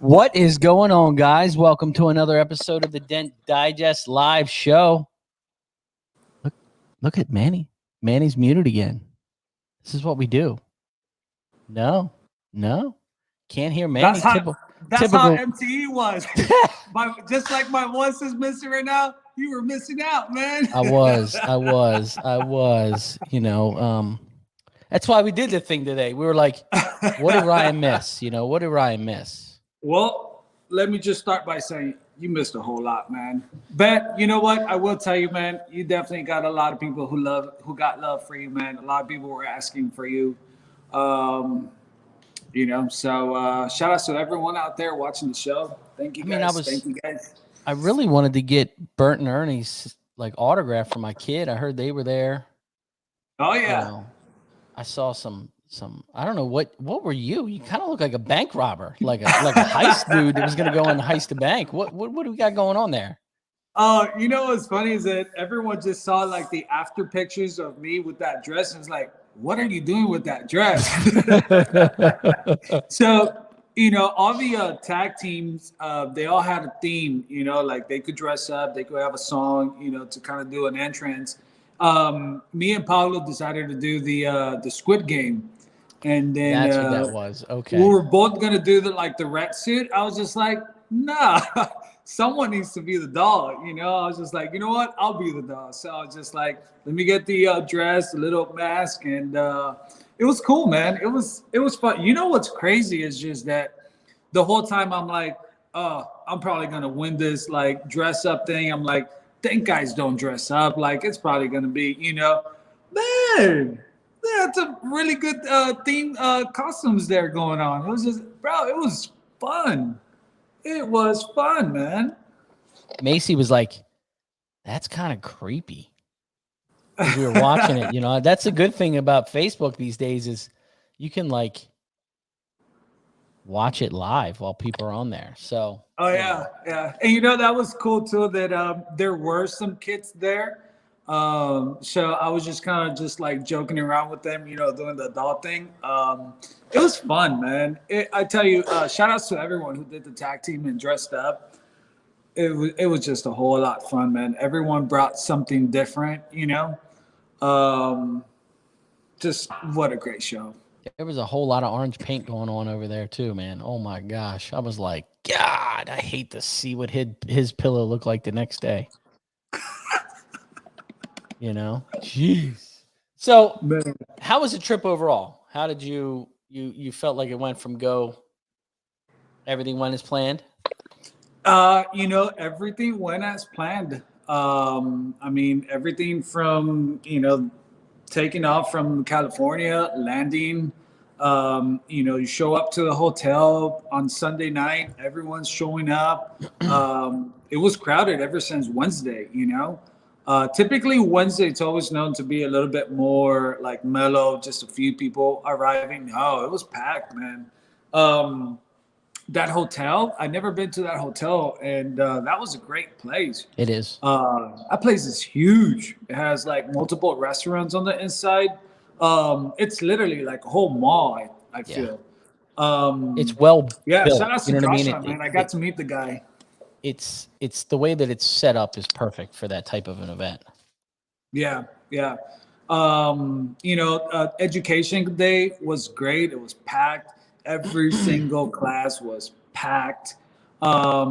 What is going on, guys? Welcome to another episode of the Dent Digest Live Show. Look at Manny. Manny's muted again. This is what we do. No. Can't hear Manny. That's how MTE was. Just like my voice is missing right now, you were missing out, man. I was. That's why we did the thing today. We were like, what did Ryan miss? What did Ryan miss? Well, let me just start by saying you missed a whole lot, man. But you know what? I will tell you, man, you definitely got a lot of people who got love for you, man. A lot of people were asking for you. So shout out to everyone out there watching the show. Thank you guys. Thank you guys. I really wanted to get Bert and Ernie's autograph for my kid. I heard they were there. Oh yeah. I saw some I don't know what were you? You kind of look like a bank robber, like a heist dude that was gonna go and heist a bank. What do we got going on there? You know what's funny is that everyone just saw the after pictures of me with that dress and was like, what are you doing with that dress? So, all the tag teams, they all had a theme, they could dress up, they could have a song, to kind of do an entrance. Me and Paulo decided to do the Squid Game. And then that's what that was. Okay. We were both going to do the rat suit. I was just like, nah, someone needs to be the dog. I was just like, you know what? I'll be the dog. So I was just like, let me get the dress, the little mask. And it was cool, man. It was fun. You know what's crazy is just that the whole time I'm like, I'm probably going to win this dress up thing. I'm like, thank guys don't dress up. It's probably going to be, man. That's a really good theme costumes there going on. It was just, bro, it was fun. It was fun, man. Macy was like, that's kind of creepy. We were watching it, That's a good thing about Facebook these days is you can watch it live while people are on there. So yeah. And that was cool too that there were some kids there. So I was just kind of just joking around with them, doing the adult thing. It was fun, man. I tell you, shout outs to everyone who did the tag team and dressed up. It was just a whole lot of fun, man. Everyone brought something different, just what a great show. There was a whole lot of orange paint going on over there too, man. Oh my gosh. I was like, God, I hate to see what his pillow looked like the next day. Jeez. So man. How was the trip overall? How did you felt like it went from go? Everything went as planned? Everything went as planned. Everything from, taking off from California, landing, you show up to the hotel on Sunday night, everyone's showing up. It was crowded ever since Wednesday, Typically Wednesday, it's always known to be a little bit more mellow, just a few people arriving. No, it was packed, man. That hotel, I've never been to that hotel, and that was a great place. It is. That place is huge. It has multiple restaurants on the inside. It's literally a whole mall, I feel. It's well built. Shout out to Joshua, man. I got to meet the guy. It's the way that it's set up is perfect for that type of an event. Yeah. Education day was great. It was packed. Every single class was packed. I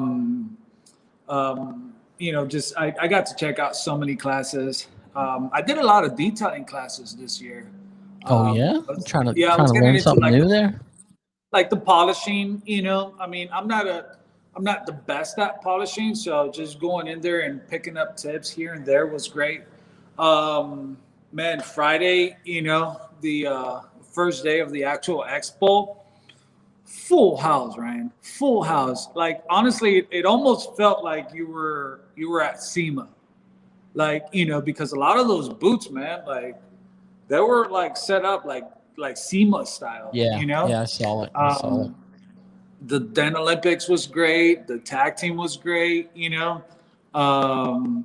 got to check out so many classes. I did a lot of detailing classes this year. Oh yeah, trying to learn something new there. The polishing, I'm not the best at polishing, so just going in there and picking up tips here and there was great. Man, Friday, the first day of the actual expo, full house, Ryan, full house. Honestly, it almost felt like you were at SEMA, because a lot of those booths, man, they were set up like SEMA style. Yeah, yeah, I saw it. The Dent Olympics was great. The tag team was great. All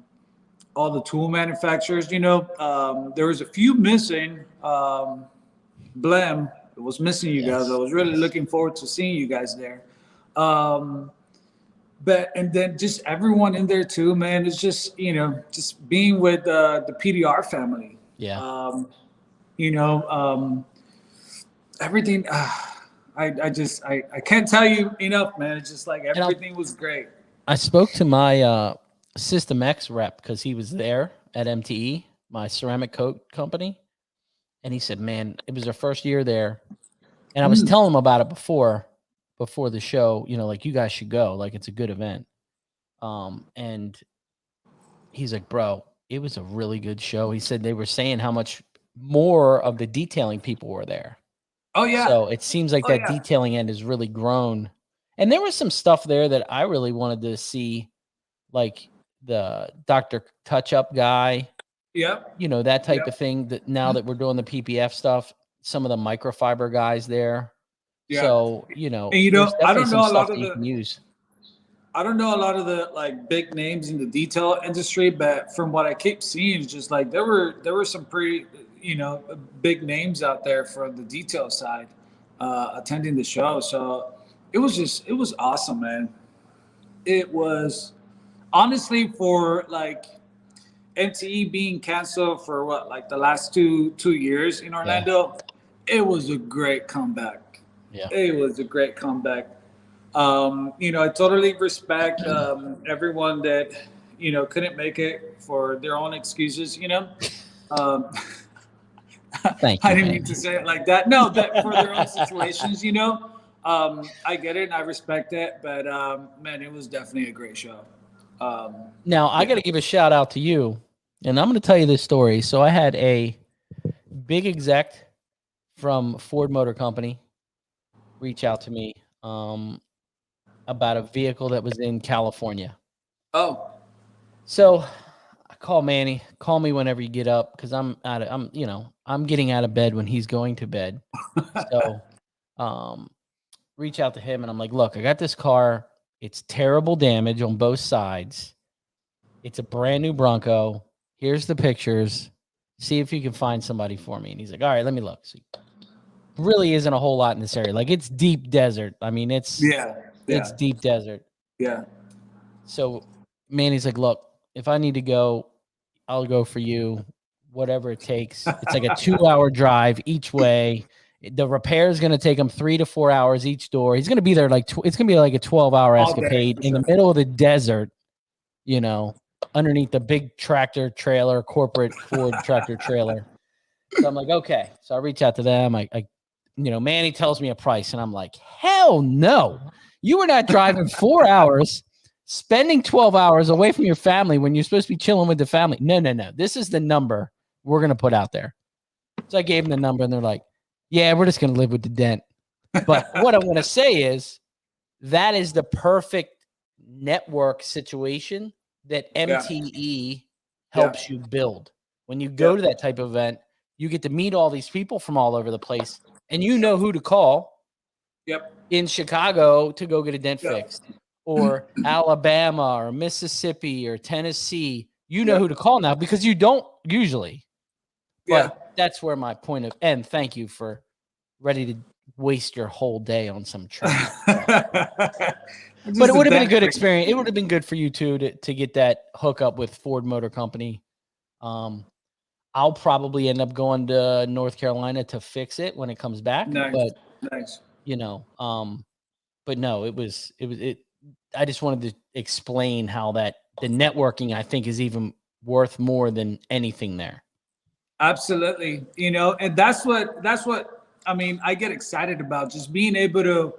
the tool manufacturers. There was a few missing. Glen was missing you guys. I was really looking forward to seeing you guys there. And then just everyone in there too, man. It's just, just being with the PDR family. Yeah. You know, everything. I can't tell you enough, man. It's just like everything was great. I spoke to my System X rep because he was there at MTE, my ceramic coat company, and he said, "Man, it was our first year there." And I was telling him about it before the show, like, you guys should go, like, it's a good event. And he's like, "Bro, it was a really good show." He said they were saying how much more of the detailing people were there. Oh yeah. So it seems like that detailing end has really grown. And there was some stuff there that I really wanted to see, like the Dr. Touch Up guy. Yep. That type of thing, that now that we're doing the PPF stuff, some of the microfiber guys there. Yeah. So, and I don't know a lot of the use. I don't know a lot of the like big names in the detail industry, but from what I keep seeing, it's just like there were some pretty, big names out there for the detail side attending the show. So it was awesome, man. It was honestly, for like MTE being canceled for like the last two years in Orlando, it was a great comeback. Yeah. It was a great comeback. I totally respect everyone that couldn't make it for their own excuses. Thank you, I didn't mean to say it like that. No, but for their own situations, I get it and I respect it. But man, it was definitely a great show. Now I got to give a shout out to you, and I'm going to tell you this story. So I had a big exec from Ford Motor Company reach out to me about a vehicle that was in California. Oh. So I call Manny. Call me whenever you get up, because I'm getting out of bed when he's going to bed. So reach out to him, and I'm like, "Look, I got this car. It's terrible damage on both sides. It's a brand new Bronco. Here's the pictures. See if you can find somebody for me." And he's like, "All right, let me look." So really isn't a whole lot in this area. Like, it's deep desert. I mean, it's deep desert. Yeah. So Manny's like, "Look, if I need to go, I'll go for you, whatever it takes." It's like a 2-hour drive each way. The repair is going to take him 3 to 4 hours each door. He's going to be there it's going to be like a 12-hour escapade in the middle of the desert, underneath the big tractor trailer, corporate Ford tractor trailer. So I'm like, okay. So I reach out to them. Manny tells me a price, and I'm like, hell no. You are not driving 4 hours, spending 12 hours away from your family when you're supposed to be chilling with the family. No. This is the number we're going to put out there. So I gave them the number, and they're like, yeah, we're just going to live with the dent. But what I'm going to say is that is the perfect network situation that MTE helps you build. When you go to that type of event, you get to meet all these people from all over the place, and you know who to call in Chicago to go get a dent fixed, or Alabama or Mississippi or Tennessee. You know who to call now, because you don't usually. But that's where my point of end. Thank you for ready to waste your whole day on some training. But it would have been a good experience. It would have been good for you too to get that hookup with Ford Motor Company. I'll probably end up going to North Carolina to fix it when it comes back. Nice. But but no, it was. I just wanted to explain how that the networking, I think, is even worth more than anything there. Absolutely. And that's what I mean, I get excited about, just being able to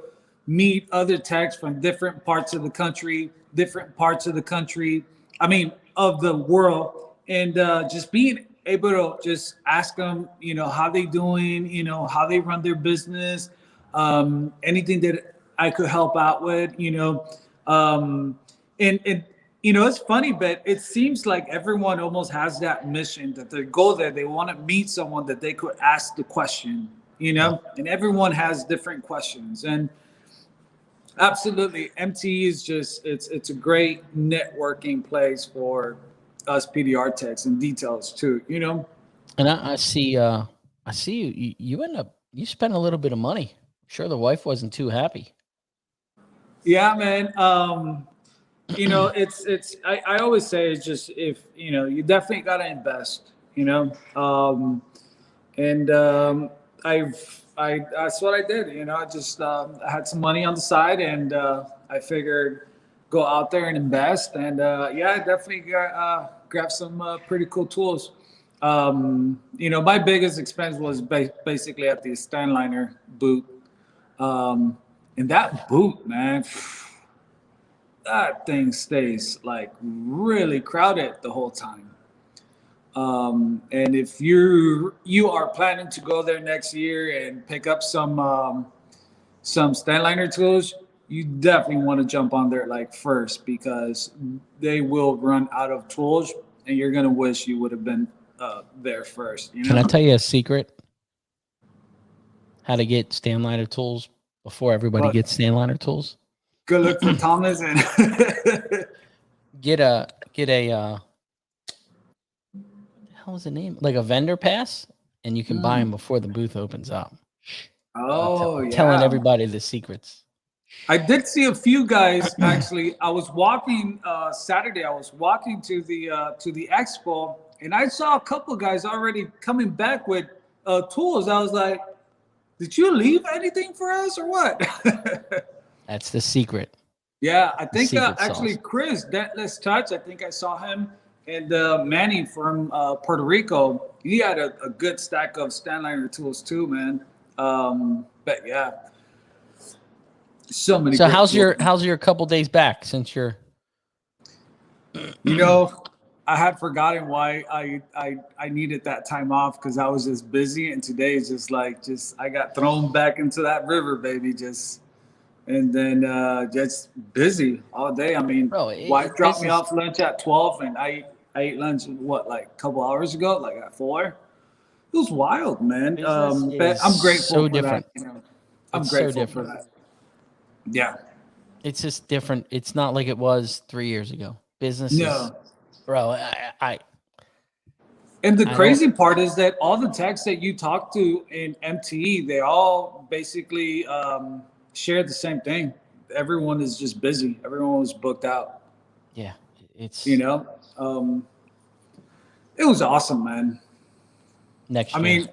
meet other techs from different parts of the country, of the world, and just being able to just ask them, how they doing, how they run their business, anything that I could help out with, it's funny, but it seems like everyone almost has that mission, that they go there, they want to meet someone that they could ask the question, and everyone has different questions. And absolutely, MTE is just, it's a great networking place for us PDR techs and details too, And I see you end up, you spent a little bit of money. I'm sure the wife wasn't too happy. Yeah, man. I always say it's just if you definitely gotta invest, and that's what I did. I just I had some money on the side, and I figured go out there and invest, and yeah, I definitely grab some pretty cool tools. My biggest expense was basically at the Stanliner boot, and that boot, man. That thing stays like really crowded the whole time. And if you are planning to go there next year and pick up some Stanliner tools, you definitely want to jump on there like first, because they will run out of tools, and you're gonna wish you would have been there first. Can I tell you a secret? How to get Stanliner tools before everybody gets Stanliner tools? Good look for Thomas and get a what the hell is the name? Like a vendor pass, and you can buy them before the booth opens up. Oh, yeah. Telling everybody the secrets. I did see a few guys actually. I was walking Saturday. I was walking to the expo, and I saw a couple guys already coming back with tools. I was like, "Did you leave anything for us or what?" That's the secret. Yeah, I think actually sauce. Chris Dentless Touch. I think I saw him, and Manny from Puerto Rico. He had a good stack of Stanliner tools too, man. But yeah, so many. So how's your couple days back since you're? I had forgotten why I needed that time off, because I was just busy, and today is just I got thrown back into that river, baby, and then just busy all day. I mean, wife dropped me off lunch at 12, and I ate lunch a couple hours ago, like at 4. It was wild, man. But I'm grateful for different. that. I'm grateful for that. Yeah. It's just different. It's not like it was 3 years ago. Business is, bro, And the crazy part is that all the techs that you talk to in MTE, they all basically share the same thing. Everyone is just busy. Everyone was booked out. Yeah. It's, it was awesome, man. Next year. I mean,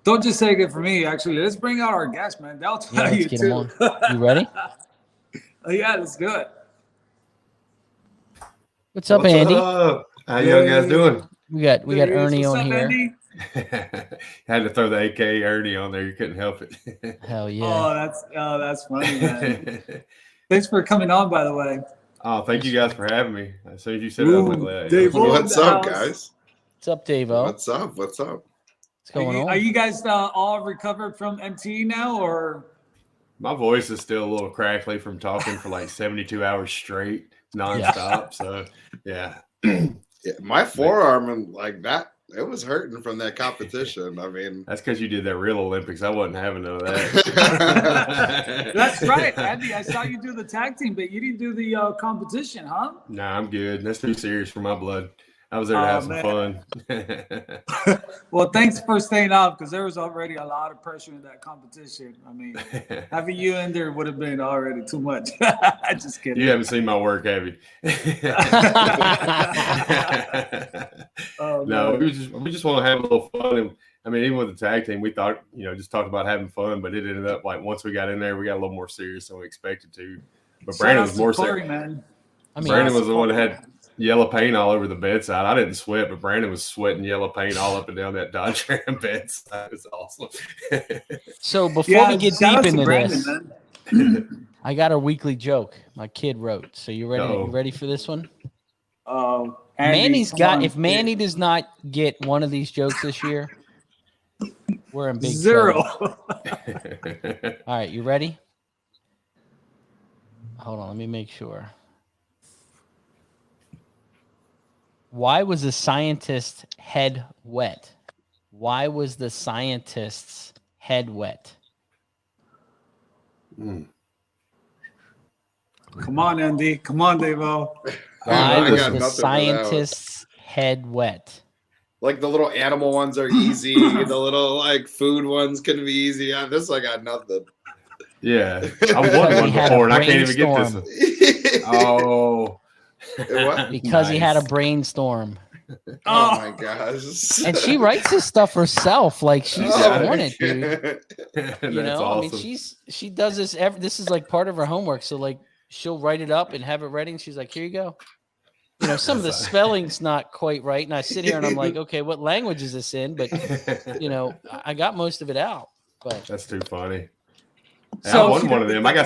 don't just take it from me. Actually, let's bring out our guest, man. They'll tell you get too. them on. You ready? Yeah, let's do it. What's up, Andy? Up? How y'all guys doing? We got Ernie on here. Andy? Had to throw the AK Ernie on there. You couldn't help it. Hell yeah. That's funny, man. Thanks for coming on, by the way. Oh, thank you guys for having me. As soon as you said it, I was like, Dave, what's up, guys? What's up, Dave-O? What's up? What's going on? Are you guys all recovered from MT now, or? My voice is still a little crackly from talking for like 72 hours straight, nonstop. So, yeah. Yeah, my forearm and like that, it was hurting from that competition. I mean, that's because you did that real Olympics. I wasn't having none of that. That's right, Andy. I saw you do the tag team, but you didn't do the competition, huh? Nah, I'm good. That's too serious for my blood. I was there to have some fun. Well, thanks for staying off, because there was already a lot of pressure in that competition. I mean, having you in there would have been already too much. Just kidding. You haven't seen my work, have you? No, we just want to have a little fun. And I mean, even with the tag team, we thought, just talked about having fun, but it ended up like once we got in there, we got a little more serious than we expected to. But Brandon was more serious. Brandon was the one that had yellow paint all over the bedside. I didn't sweat, but Brandon was sweating yellow paint all up and down that Dodge Ram bedside. It was awesome. So before we get deep into this, I got a weekly joke my kid wrote. So you ready? You ready for this one? Manny's got. If Manny does not get one of these jokes this year, we're in big trouble. All right, you ready? Hold on, let me make sure. Why was the scientist's head wet? Why was the scientist's head wet? Come on, Andy. Come on, Dave-O. Why was the scientist's head wet? Like the little animal ones are easy. The little like food ones can be easy. This I got nothing. Yeah, I won one before, and I can't even get this one. Oh, because he had a brainstorm. Oh my gosh! And she writes this stuff herself, like she's on it, dude. You know, awesome. I mean, she does this. This is like part of her homework. So like, she'll write it up and have it ready, and she's like, "Here you go." You know, some of the spelling's not quite right, and I sit here and I'm like, "Okay, what language is this in?" But you know, I got most of it out. But that's too funny. So I won one of them. I got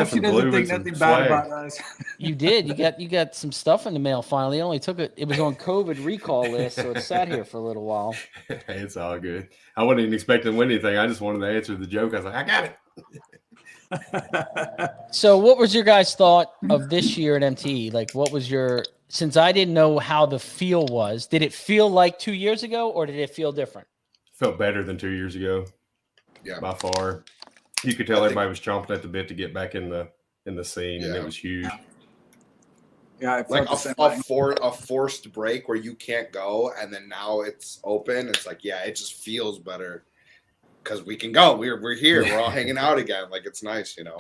some glue and some swag. You did. You got some stuff in the mail finally. It only took it was on COVID recall list, so it sat here for a little while. Hey, it's all good. I wasn't even expecting to win anything. I just wanted to answer the joke. I was like, I got it. So what was your guys' thought of this year at MTE? Like, what was since I didn't know how the feel was, did it feel like 2 years ago or did it feel different? Felt better than 2 years ago. Yeah, by far. You could tell everybody was chomping at the bit to get back in the scene, and it was huge. Yeah, like a forced break where you can't go, and then now it's open. It's like, yeah, it just feels better because we can go. We're here. We're all hanging out again. Like, it's nice, you know.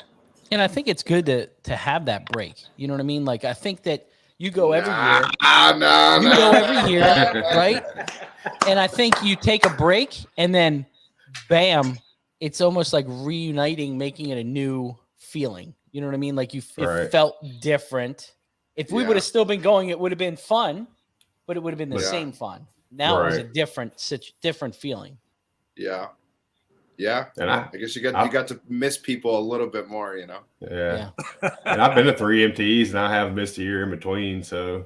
And I think it's good to have that break. You know what I mean? Like, I think that you go every year. You go every year, right? And I think you take a break, and then, bam. It's almost like reuniting, making it a new feeling. You know what I mean? Like it felt different. If we would have still been going, it would have been fun, but it would have been the same fun. Now it was a different feeling. Yeah. Yeah. And I guess you got to miss people a little bit more, you know? Yeah. And I've been to 3 MTEs and I have missed a year in between. So,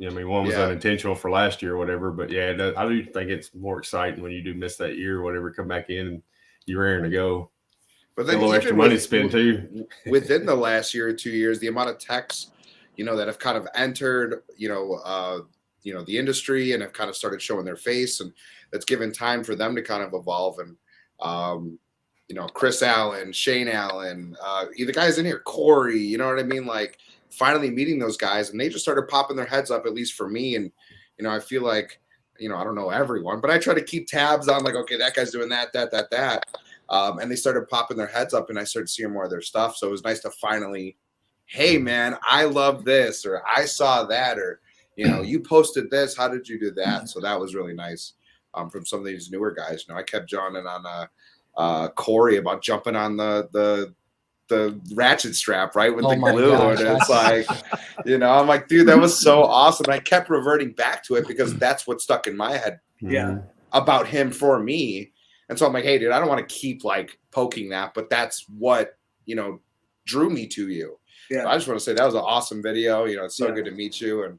I mean, one was unintentional for last year or whatever, but I do think it's more exciting when you do miss that year or whatever, come back in and you're raring to go. But then a little extra money to spend too. Within the last year or 2 years, the amount of techs, you know, that have kind of entered, the industry and have kind of started showing their face, and that's given time for them to kind of evolve. And Chris Allen, Shane Allen, the guys in here, Corey, you know what I mean? Like, finally meeting those guys, and they just started popping their heads up, at least for me. And I feel like, I don't know everyone, but I try to keep tabs on, like, okay, that guy's doing that. And they started popping their heads up, and I started seeing more of their stuff. So it was nice to finally, hey, man, I love this, or I saw that, or, you posted this. How did you do that? So that was really nice from some of these newer guys. I kept joining on Corey about jumping on the ratchet strap, right, with the glue. Gosh, and it's like, I'm like, dude, that was so awesome. And I kept reverting back to it because that's what stuck in my head about him for me. And so I'm like, hey, dude, I don't want to keep like poking that, but that's what, drew me to you. Yeah. So I just want to say that was an awesome video. It's so good to meet you, and,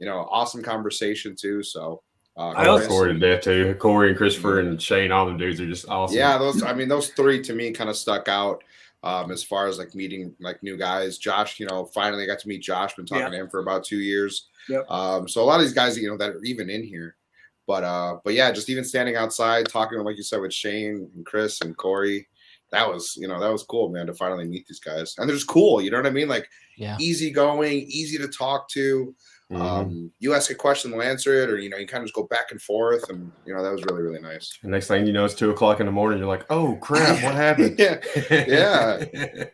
awesome conversation too. So I love Corey to death too. Corey and Christopher and Shane, all them dudes are just awesome. Yeah, those three to me kind of stuck out. As far as like meeting like new guys. Josh, finally got to meet Josh. Been talking to him for about 2 years. Yep. So a lot of these guys, that are even in here, but yeah, just even standing outside talking, like you said, with Shane and Chris and Corey, that was cool, man, to finally meet these guys. And they're just cool, you know what I mean? Like, easygoing, easy to talk to. You ask a question, they'll answer it, or you kind of just go back and forth, and that was really, really nice. The next thing you know, it's 2 o'clock in the morning. You're like, oh crap, what happened? yeah.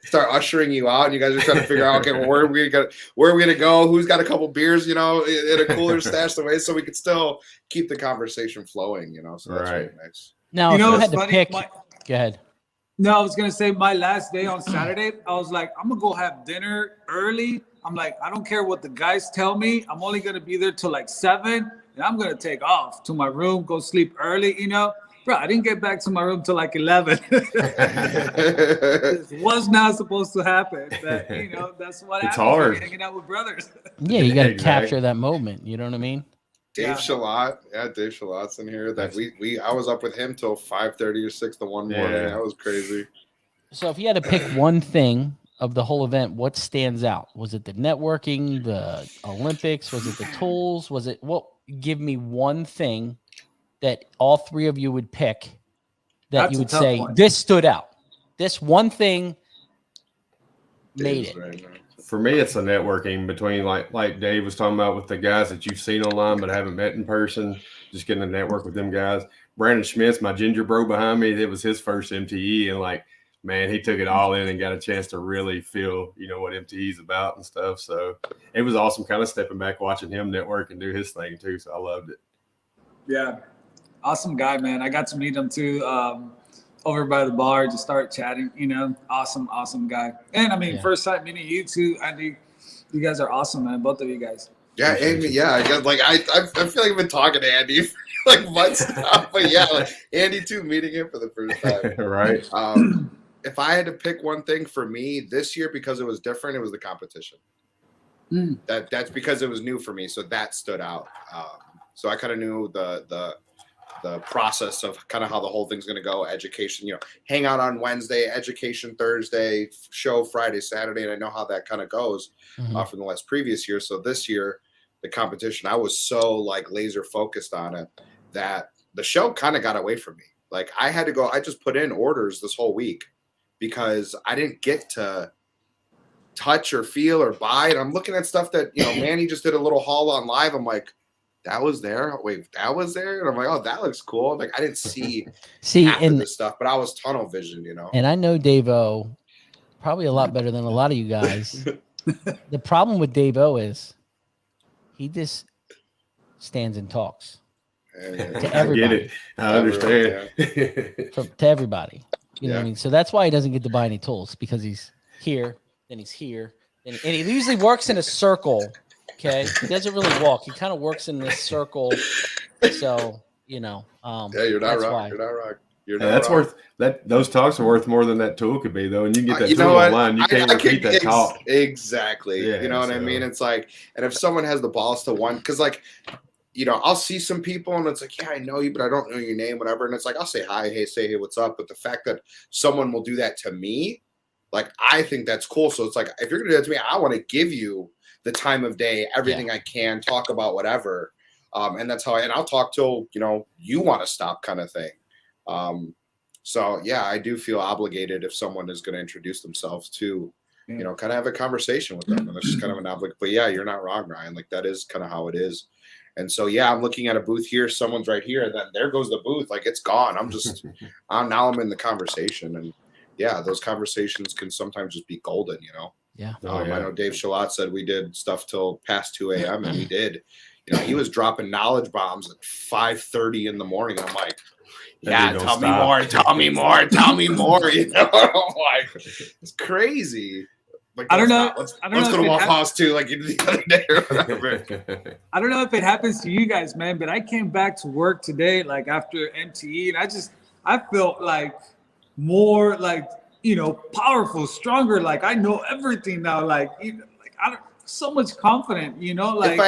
Start ushering you out, and you guys are trying to figure out, okay, well, where are we gonna go? Who's got a couple beers, in a cooler stashed away, so we could still keep the conversation flowing, So that's really nice. Now, if you had to pick, go ahead. No, I was gonna say my last day on Saturday, I was like, I'm gonna go have dinner early. I'm like, I don't care what the guys tell me. I'm only gonna be there till like 7, and I'm gonna take off to my room, go sleep early. Bro, I didn't get back to my room till like 11. It was not supposed to happen, but that's what happens. It's hard hanging out with brothers. Yeah, you got to capture that moment. You know what I mean? Dave Shalott, Dave Shalott's in here. That I was up with him till 5:30 or 6 the one morning. That was crazy. So if you had to pick one thing of the whole event, what stands out? Was it the networking, the Olympics? Was it the tools? Give me one thing that all three of you would pick that you would say, this stood out. This one thing made it. Right. For me, it's the networking between like Dave was talking about with the guys that you've seen online but haven't met in person, just getting to network with them guys. Brandon Schmitz, my ginger bro behind me, it was his first MTE, and like man, he took it all in and got a chance to really feel, you know, what MTE is about and stuff. So it was awesome kind of stepping back, watching him network and do his thing too. So I loved it. Yeah. Awesome guy, man. I got to meet him too over by the bar to start chatting, you know. Awesome guy. And I mean, first time meeting you too, Andy. You guys are awesome, man. Both of you guys. Yeah, Andy, yeah. I feel like I've been talking to Andy for like months now. But yeah, like Andy too, meeting him for the first time. Right. If I had to pick one thing for me this year, because it was different, it was the competition. That's because it was new for me, so that stood out. So I kind of knew the process of kind of how the whole thing's going to go. Education, you know, hang out on Wednesday, education Thursday, show Friday, Saturday, and I know how that kind of goes from the last previous year. So this year, the competition, I was so like laser focused on it that the show kind of got away from me. Like I had to go. I just put in orders this whole week because I didn't get to touch or feel or buy. And I'm looking at stuff that, you know, Manny just did a little haul on live. I'm like, that was there. Wait, that was there. And I'm like, oh, that looks cool. Like I didn't see half of this stuff, but I was tunnel vision, you know. And I know Dave-O probably a lot better than a lot of you guys. The problem with Dave-O is he just stands and talks to everybody. I get it. I understand. To everybody. You know what I mean? So that's why he doesn't get to buy any tools, because he's here, then he's here, and he usually works in a circle. Okay, he doesn't really walk. He kind of works in this circle. So you know, you're not wrong. You're not wrong. That's wrong. Those talks are worth more than that tool could be, though. And you can get that tool online. You can't repeat that talk. Exactly. Yeah, you know what I mean? It's like, and if someone has the balls to because like, you know, I'll see some people and it's like, yeah, I know you, but I don't know your name, whatever. And it's like, I'll say hi, hey, what's up? But the fact that someone will do that to me, like, I think that's cool. So it's like, if you're going to do that to me, I want to give you the time of day, everything I can, talk about whatever. And that's how and I'll talk till, you know, you want to stop kind of thing. So yeah, I do feel obligated if someone is going to introduce themselves to, you know, kind of have a conversation with them. And it's just kind of an obligation. But yeah, you're not wrong, Ryan. Like that is kind of how it is. And so, yeah, I'm looking at a booth here. Someone's right here. And then there goes the booth. Like it's gone. Now I'm in the conversation. And yeah, those conversations can sometimes just be golden, you know? Yeah. I know Dave Shutt said we did stuff till past 2 a.m. and we did. You know, he was dropping knowledge bombs at 5:30 in the morning. I'm like, yeah, tell me more. You know, I'm like, it's crazy. Like, I don't know. Let's go to Waffle House too, like you did the other day or whatever. I don't know if it happens to you guys, man, but I came back to work today, like after MTE, and I felt like more like, you know, powerful, stronger. Like I know everything now. Like, you know, like I don't. So much confident, you know. Like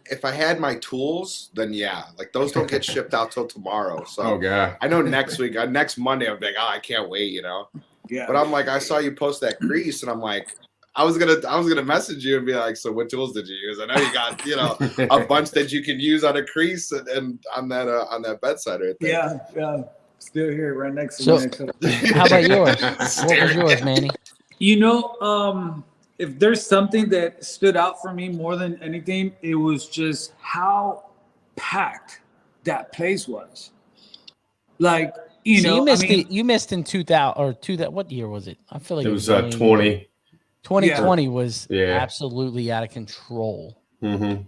if I had my tools, then yeah, like those don't get shipped out till tomorrow. So I know next week, next Monday, I'm like, oh, I can't wait, you know. Yeah. But I'm like, I saw you post that crease, and I'm like, I was gonna message you and be like, so what tools did you use? I know you got, you know, a bunch that you can use on a crease and on that bedside right there. Yeah. Still here, right next to me. How about yours? What was yours, Manny? You know, if there's something that stood out for me more than anything, it was just how packed that place was. Like, you know, you missed in 2000 or what year was it? I feel like it was 20. 2020 was absolutely out of control. Mm-hmm.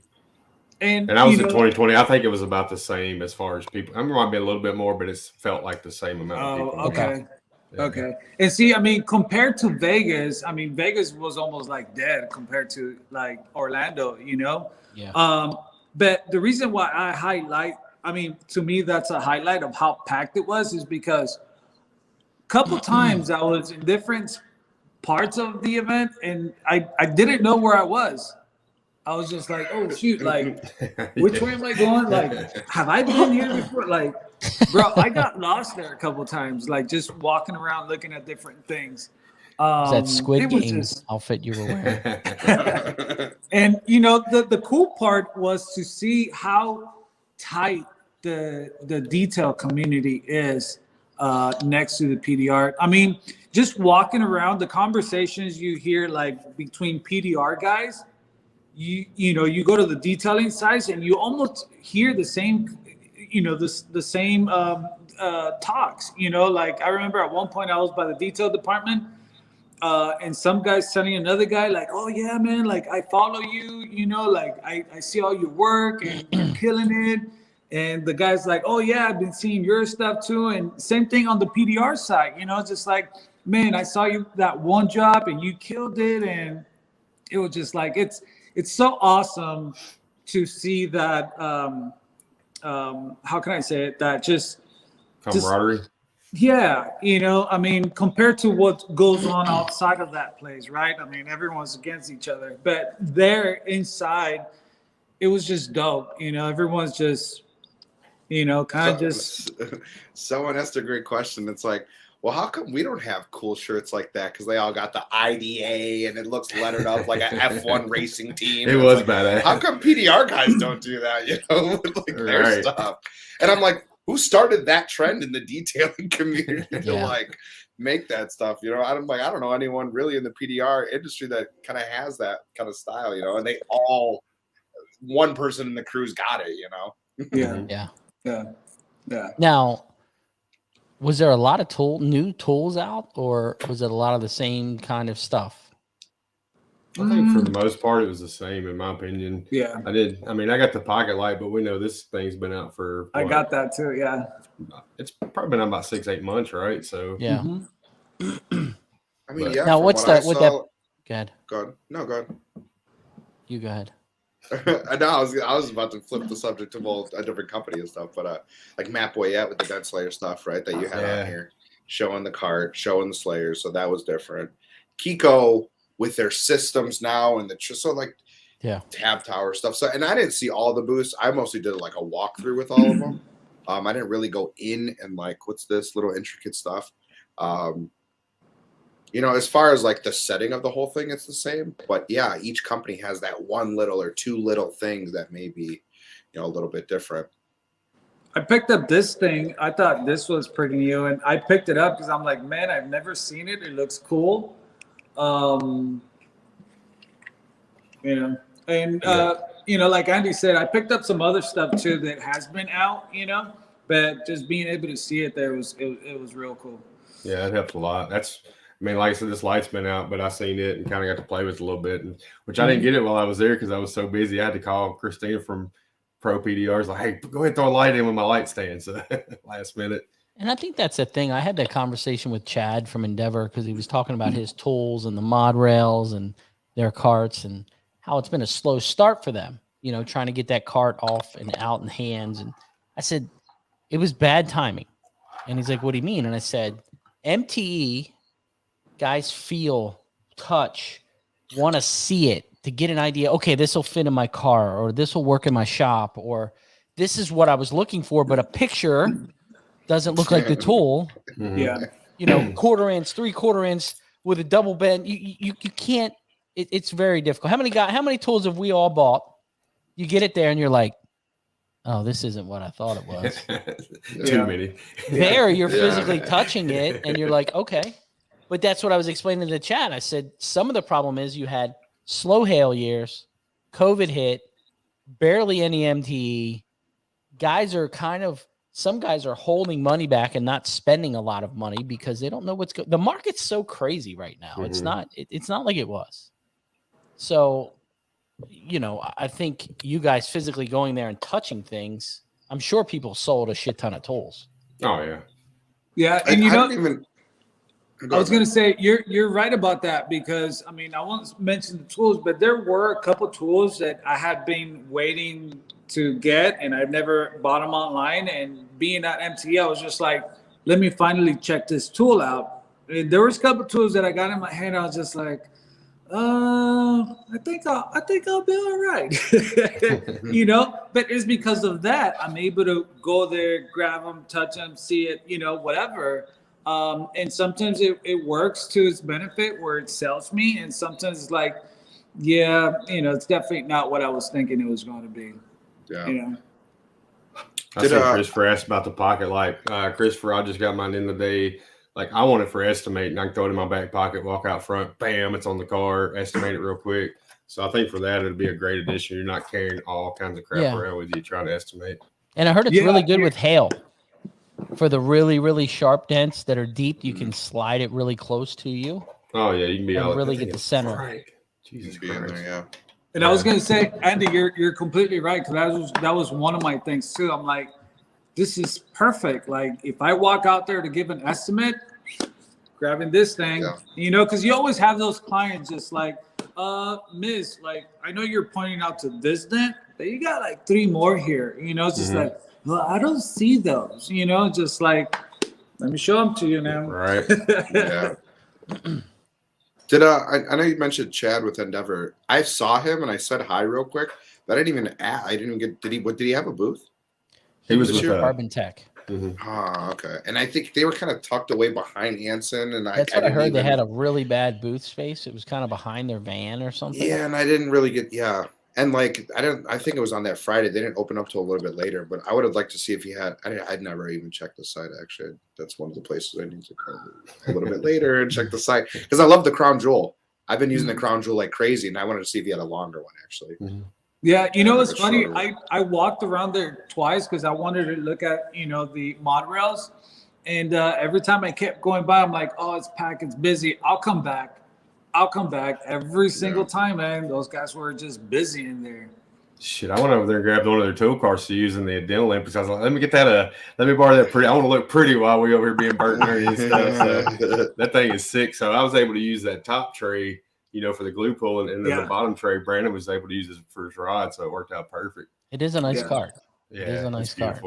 And I was in 2020. I think it was about the same as far as people. I remember it might be a little bit more, but it felt like the same amount of people. Okay. Yeah. Okay. And see, I mean, compared to Vegas, I mean, Vegas was almost like dead compared to like Orlando, you know? Yeah. But the reason why I highlight, I mean, to me, that's a highlight of how packed it was, is because a couple times I was in different parts of the event and I didn't know where I was. I was just like, oh, shoot, like, which way am I going? Like, have I been here before? Like, bro, I got lost there a couple times, like just walking around looking at different things. That Squid Game outfit you were wearing. And, you know, the cool part was to see how tight the detail community is next to the PDR. I mean, just walking around, the conversations you hear, like, between PDR guys, you know, you go to the detailing sites and you almost hear the same, the same talks. Like I remember at one point I was by the detail department, and some guy's telling another guy like, "Oh yeah, man, like I follow you, like I see all your work and you're killing it." And the guy's like, "Oh yeah, I've been seeing your stuff too." And same thing on the PDR side, just like, "Man, I saw you that one job and you killed it." And it was just like, it's so awesome to see that. How can I say it? That just camaraderie. Yeah, I mean, compared to what goes on outside of that place, right? I mean, everyone's against each other, but there inside, it was just dope. Everyone's just, kind of just. Someone asked a great question. It's like, well, how come we don't have cool shirts like that? Because they all got the IDA and it looks lettered up like an F1 racing team. It was badass. How come PDR guys don't do that? With like their stuff. And I'm like, who started that trend in the detailing community to like make that stuff? I'm like, I don't know anyone really in the PDR industry that kind of has that kind of style, and they all, one person in the crew's got it, Yeah. Now, was there a lot of new tools out, or was it a lot of the same kind of stuff? I think for the most part, it was the same, in my opinion. Yeah. I got the pocket light, but we know this thing's been out for. I got that too. Yeah. It's probably been out about 6-8 months, right? So. Yeah. I mean, yeah. Now, what's that? What that? Go ahead. Go ahead. No, go ahead. You go ahead. I know I was about to flip the subject to a different company and stuff, but like Matt Boyette with the Dent Slayer stuff, right? That you had on here, showing the cart, showing the Slayers, so that was different. Kiko with their systems now and tab tower stuff. So, and I didn't see all the booths. I mostly did like a walkthrough with all of them. I didn't really go in and like, what's this little intricate stuff? As far as like the setting of the whole thing, it's the same. But yeah, each company has that one little or two little things that may be, a little bit different. I picked up this thing. I thought this was pretty new, and I picked it up because I'm like, man, I've never seen it. It looks cool. And like Andy said, I picked up some other stuff too that has been out, but just being able to see it there it was real cool. Yeah, it helped a lot. Like I said, this light's been out, but I seen it and kind of got to play with it a little bit, which I didn't get it while I was there because I was so busy. I had to call Christina from Pro PDRs like, hey, go ahead and throw a light in when my light stands last minute. And I think that's the thing. I had that conversation with Chad from Endeavor because he was talking about his tools and the mod rails and their carts and how it's been a slow start for them, trying to get that cart off and out in hands. And I said, it was bad timing. And he's like, what do you mean? And I said, MTE guys feel, touch, want to see it to get an idea. Okay, this will fit in my car, or this will work in my shop, or this is what I was looking for, but a picture doesn't look like the tool. Yeah. 1/4 inch, 3/4 inch with a double bend. You can't, it's very difficult. How many tools have we all bought? You get it there and you're like, oh, this isn't what I thought it was. Too many. There, you're physically touching it and you're like, okay. But that's what I was explaining to the chat. I said, some of the problem is you had slow hail years, COVID hit, barely any MTE. Some guys are holding money back and not spending a lot of money because they don't know what's going. The market's so crazy right now. Mm-hmm. It's not like it was. So, I think you guys physically going there and touching things, I'm sure people sold a shit ton of tools. Oh yeah. Yeah. And I was going to say, you're right about that because, I won't mention the tools, but there were a couple tools that I had been waiting to get, and I've never bought them online. And being at MTE, I was just like, let me finally check this tool out. And there was a couple tools that I got in my hand. I was just like, I think I'll be all right. But it's because of that I'm able to go there, grab them, touch them, see it, whatever. And sometimes it works to its benefit where it sells me. And sometimes it's like, it's definitely not what I was thinking it was going to be. Yeah. I see Christopher asked about the pocket light. Christopher, I just got mine in the day. Like, I want it for estimating. I can throw it in my back pocket, walk out front, bam, it's on the car, estimate it real quick. So I think for that, it'd be a great addition. You're not carrying all kinds of crap around with you trying to estimate. And I heard it's really good with hail. For the really, really sharp dents that are deep, you can slide it really close to you. Oh yeah, you can be really get the center. Right. Jesus Christ. There, And I was gonna say, Andy, you're completely right, because that was one of my things too. I'm like, this is perfect. Like if I walk out there to give an estimate, grabbing this thing, you know, because you always have those clients just like, Miss, like I know you're pointing out to this dent, but you got like 3 more here. You know, it's just like, well, I don't see those. You know, just like, let me show them to you now. Right. Yeah. Did I know you mentioned Chad with Endeavor. I saw him and I said hi real quick, but I didn't even ask. I didn't get. Did he have a booth? He was with Carbon Tech. Oh, okay. And I think they were kind of tucked away behind Anson. And that's what I heard. They had a really bad booth space. It was kind of behind their van or something. Yeah, and I didn't really get. Yeah, and like I think it was on that Friday. They didn't open up till a little bit later. But I would have liked to see if he had. I'd never even checked the site. Actually, that's one of the places I need to come a little bit later and check the site, because I love the Crown Jewel. I've been using the Crown Jewel like crazy, and I wanted to see if he had a longer one actually. Yeah, you know, it's funny. I walked around there twice because I wanted to look at, you know, the mod rails. And every time I kept going by, I'm like, oh, it's packed, it's busy. I'll come back. Every single time, man. Those guys were just busy in there. Shit, I went over there and grabbed one of their tow cars to use in the dental Olympics. I was like, let me get that. Let me borrow that pretty. I want to look pretty while we over here being burnt and dirty and stuff. So that thing is sick. So I was able to use that top tray, you know, for the glue pull, and then the bottom tray, Brandon was able to use it for his rod, so it worked out perfect. It is a nice cart. Yeah, it is a nice cart.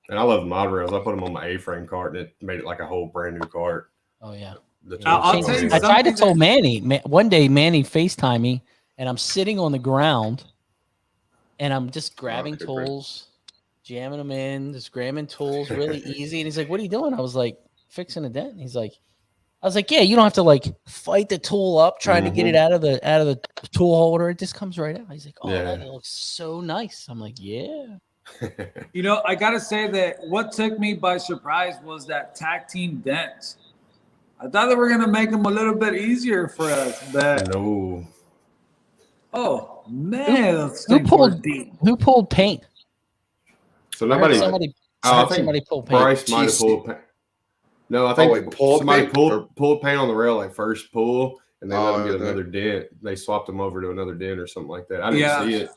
And I love the mod rails. I put them on my A-frame cart, and it made it like a whole brand new cart. Oh yeah. I'll tell you I tried to tell Manny one day. Manny FaceTime me, and I'm sitting on the ground, and I'm just grabbing tools, jamming them in, just grabbing tools, really easy. And he's like, "What are you doing?" I was like, "Fixing a dent." And he's like, I was like, yeah, you don't have to like fight the tool up trying to get it out of the tool holder. It just comes right out. He's like, oh, that looks so nice. I'm like, yeah. You know, I gotta say that what took me by surprise was that tag team dents. I thought they were gonna make them a little bit easier for us, but no. Oh man, who pulled paint? So nobody. I think somebody pulled paint. Bryce might have pulled paint. No, I think somebody pulled paint on the rail like first pull, and they let them get another dent. They swapped them over to another dent or something like that. I didn't see it.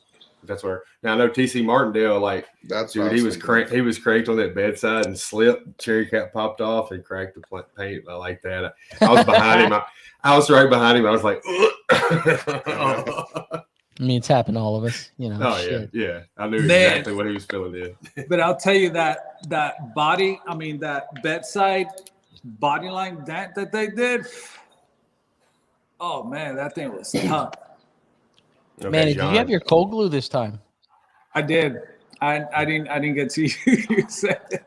That's where now I know TC Martindale, like dude, he was cranked on that bedside and slipped. Cherry cap popped off and cracked the paint like that. I was behind him. I was right behind him. I was like, I mean, it's happened to all of us, you know. Oh yeah. I knew exactly what he was feeling in. But I'll tell you that that bedside body line dent that they did. Oh man, that thing was tough. Okay, man, did you have your cold glue this time? I did. I didn't get to use it.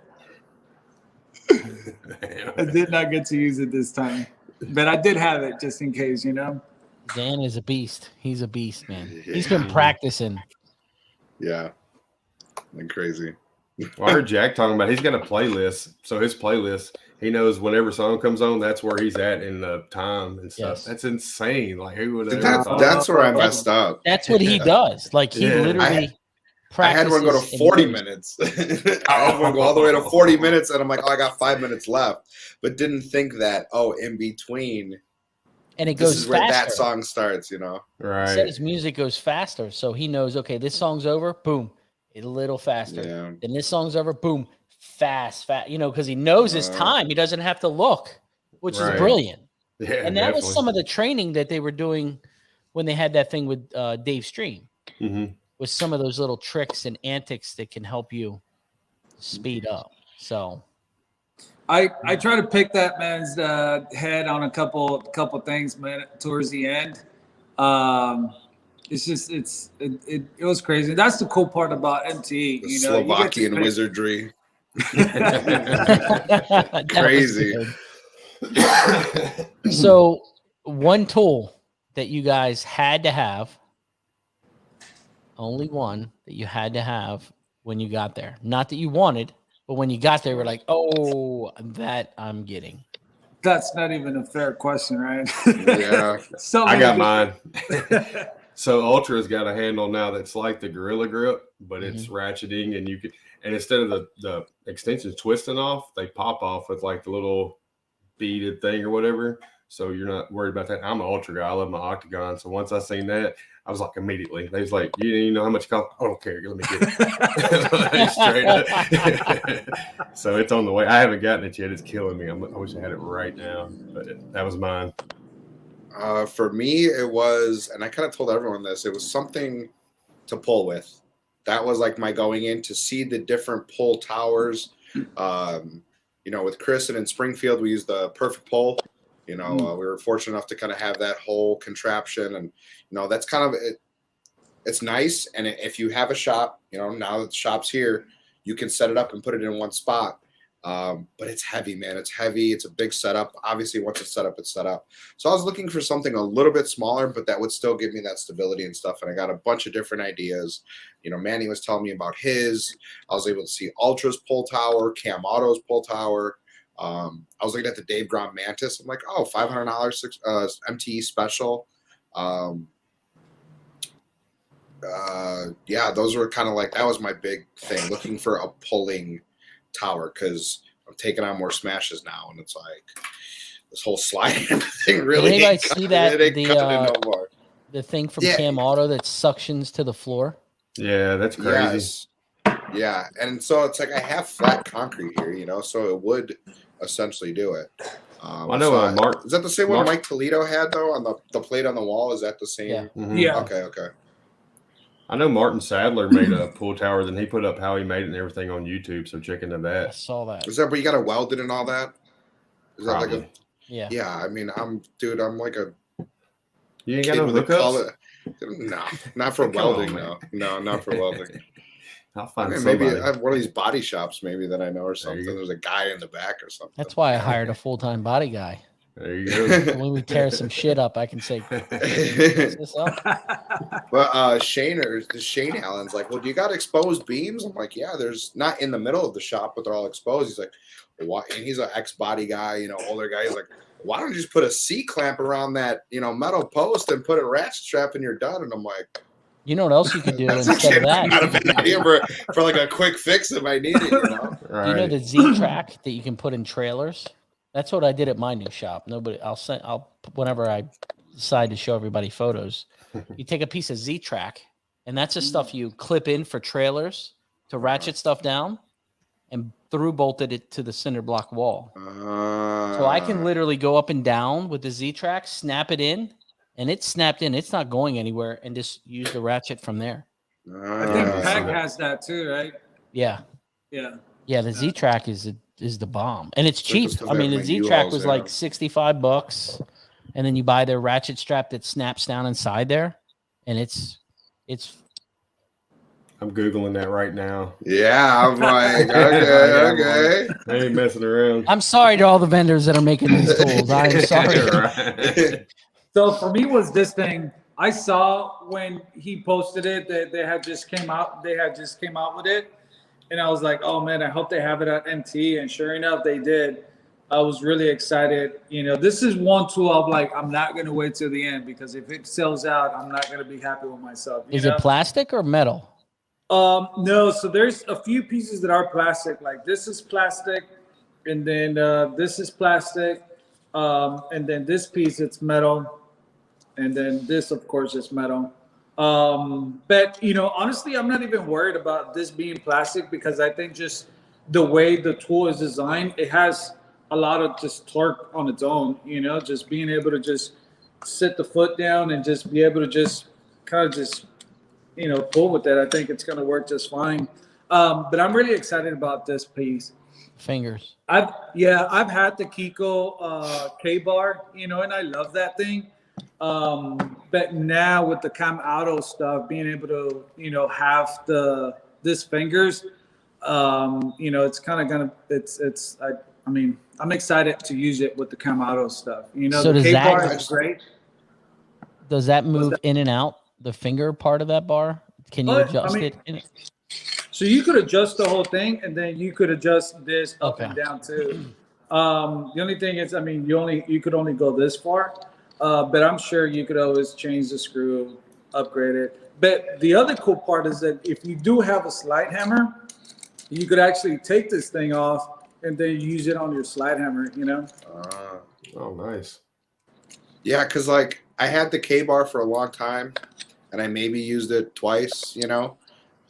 I did not get to use it this time, but I did have it just in case, you know. Dan is a beast. He's a beast, man. He's been practicing. Yeah, like crazy. Well, I heard Jack talking about he's got a playlist. So his playlist, he knows whenever song comes on, that's where he's at in the time and stuff. Yes. That's insane. Like who would that's where I messed up. That's what he does. Like he literally practices. I had one go to 40 minutes. I had one go all the way to 40 minutes, and I'm like, oh, I got 5 minutes left, but didn't think that in between. And it goes this is where that song starts, you know. Right. So his music goes faster, so he knows. Okay, this song's over. Boom, a little faster. Yeah. Then this song's over. Boom, fast. You know, because he knows his time. He doesn't have to look, which is brilliant. Yeah, and that was some of the training that they were doing when they had that thing with Dave Stream. With some of those little tricks and antics that can help you speed up. So. I try to pick that man's head on a couple things, man, towards the end. It's just it was crazy. That's the cool part about MTE. The Slovakian wizardry. Crazy. So one tool that you guys had to have, only one that you had to have when you got there. Not that you wanted. But when you got there, we're like, oh, that I'm getting. That's not even a fair question, right? Yeah. I got mine. So Ultra's got a handle now that's like the Gorilla Grip, but it's ratcheting, and instead of the extensions twisting off, they pop off with like the little beaded thing or whatever. So you're not worried about that. I'm an Ultra guy. I love my Octagon. So once I seen that, I was like, immediately. They was like, you know how much it costs? I don't care. Let me get it. Straight up. So it's on the way. I haven't gotten it yet. It's killing me. I wish I had it right now, but that was mine. For me, it was, and I kind of told everyone this, it was something to pull with. That was like my going in to see the different pull towers. With Chris and in Springfield, we used the Perfect Pull. We were fortunate enough to kind of have that whole contraption, and that's kind of it. It's nice, and if you have a shop, now that the shop's here, you can set it up and put it in one spot. But it's heavy, man. It's heavy. It's a big setup. Obviously, once it's set up, it's set up. So I was looking for something a little bit smaller, but that would still give me that stability and stuff. And I got a bunch of different ideas. Manny was telling me about his. I was able to see Ultra's pull tower, Cam Auto's pull tower. I was looking at the Dave Grom Mantis. I'm like, oh, $500 MTE special. Those were kind of like, that was my big thing, looking for a pulling tower, because I'm taking on more smashes now, and it's like this whole sliding thing really. Did anybody see that the thing from Cam Auto that suctions to the floor? Yeah, that's crazy. Yes. Yeah, and so it's like I have flat concrete here, so it would essentially do it. I know Mark. Is that the same one Mike Toledo had though on the plate on the wall? Is that the same? Yeah. Mm-hmm. Yeah. Okay. I know Martin Sadler made a pull tower, then he put up how he made it and everything on YouTube. So check into that. I saw that. Is that where you got to weld it and all that? Is that Probably. like a? Yeah. Yeah, I mean, I'm like a. You ain't got no hookups? No, not for welding. No, not for welding. I'll find maybe somebody. I have one of these body shops, maybe that I know or something. There's a guy in the back or something. That's why I hired a full-time body guy. There you go. When we tear some shit up, I can say, this up? But Shane Allen's like, well, do you got exposed beams? I'm like, yeah, there's not in the middle of the shop, but they're all exposed. He's like, why? And he's an ex-body guy, older guy. He's like, why don't you just put a C-clamp around that, metal post and put a ratchet strap and you're done? And I'm like, you know what else you could do instead of that? Not a bad idea for like a quick fix if I need it, Right. You know the Z-track that you can put in trailers? That's what I did at my new shop. Whenever I decide to show everybody photos, you take a piece of Z-track, and that's the stuff you clip in for trailers to ratchet stuff down, and through bolted it to the cinder block wall. So I can literally go up and down with the Z-track, snap it in, and it's snapped in. It's not going anywhere, and just use the ratchet from there. I think Peck has that too, right? Yeah. Yeah. Yeah, the Z-track is the bomb, and it's cheap. I mean, the Z-track was like $65, and then you buy their ratchet strap that snaps down inside there, and it's. I'm Googling that right now. Yeah, I'm like, okay. I ain't messing around. I'm sorry to all the vendors that are making these tools. I'm sorry. Right. So for me was this thing. I saw when he posted it that they had just came out with it. And I was like, oh man, I hope they have it at MT. And sure enough, they did. I was really excited. This is one tool of like, I'm not going to wait till the end, because if it sells out, I'm not going to be happy with myself. Is it plastic or metal? No. So there's a few pieces that are plastic. Like this is plastic. And then this is plastic. And then this piece, it's metal. And then this, of course, is metal. But, honestly, I'm not even worried about this being plastic, because I think just the way the tool is designed, it has a lot of just torque on its own, just being able to just sit the foot down and just be able to just kind of just, pull with it. I think it's going to work just fine. But I'm really excited about this piece. Fingers. I've had the Kiko K-bar, and I love that thing. But now with the Cam Auto stuff, being able to, have this fingers, it's kind of gonna, I'm excited to use it with the Cam Auto stuff. So the K-bar is great. Does that move in and out, the finger part of that bar? Can you adjust it? So you could adjust the whole thing, and then you could adjust this up and down too. The only thing is, you could only go this far. But I'm sure you could always change the screw, upgrade it. But the other cool part is that if you do have a slide hammer, you could actually take this thing off and then use it on your slide hammer, you know? Oh, nice. Yeah, because like I had the K-bar for a long time, and I maybe used it twice, you know?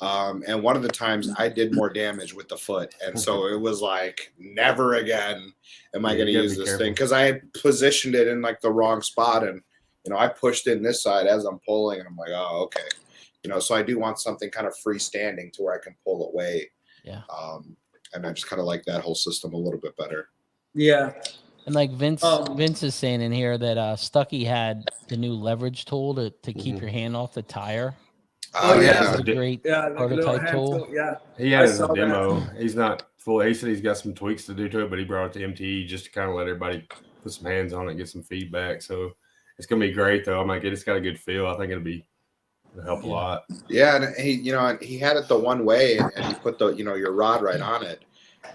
And one of the times I did more damage with the foot. And so it was like, never again am I going to use this thing. Because I had positioned it in like the wrong spot. And, you know, I pushed in this side as I'm pulling. And I'm like, oh, okay. You know, so I do want something kind of freestanding to where I can pull away. Yeah. And I just kind of like that whole system a little bit better. Yeah. And like Vince is saying in here that Stucky had the new leverage tool to keep your hand off the tire. Oh, yeah. That's a great prototype tool. Yeah. He had it as a demo. He's not full. He said he's got some tweaks to do to it, but he brought it to MTE just to kind of let everybody put some hands on it, get some feedback. So it's going to be great, though. I'm like, it's got a good feel. I think it'll help a lot. Yeah, and he had it the one way, and he put your rod right on it.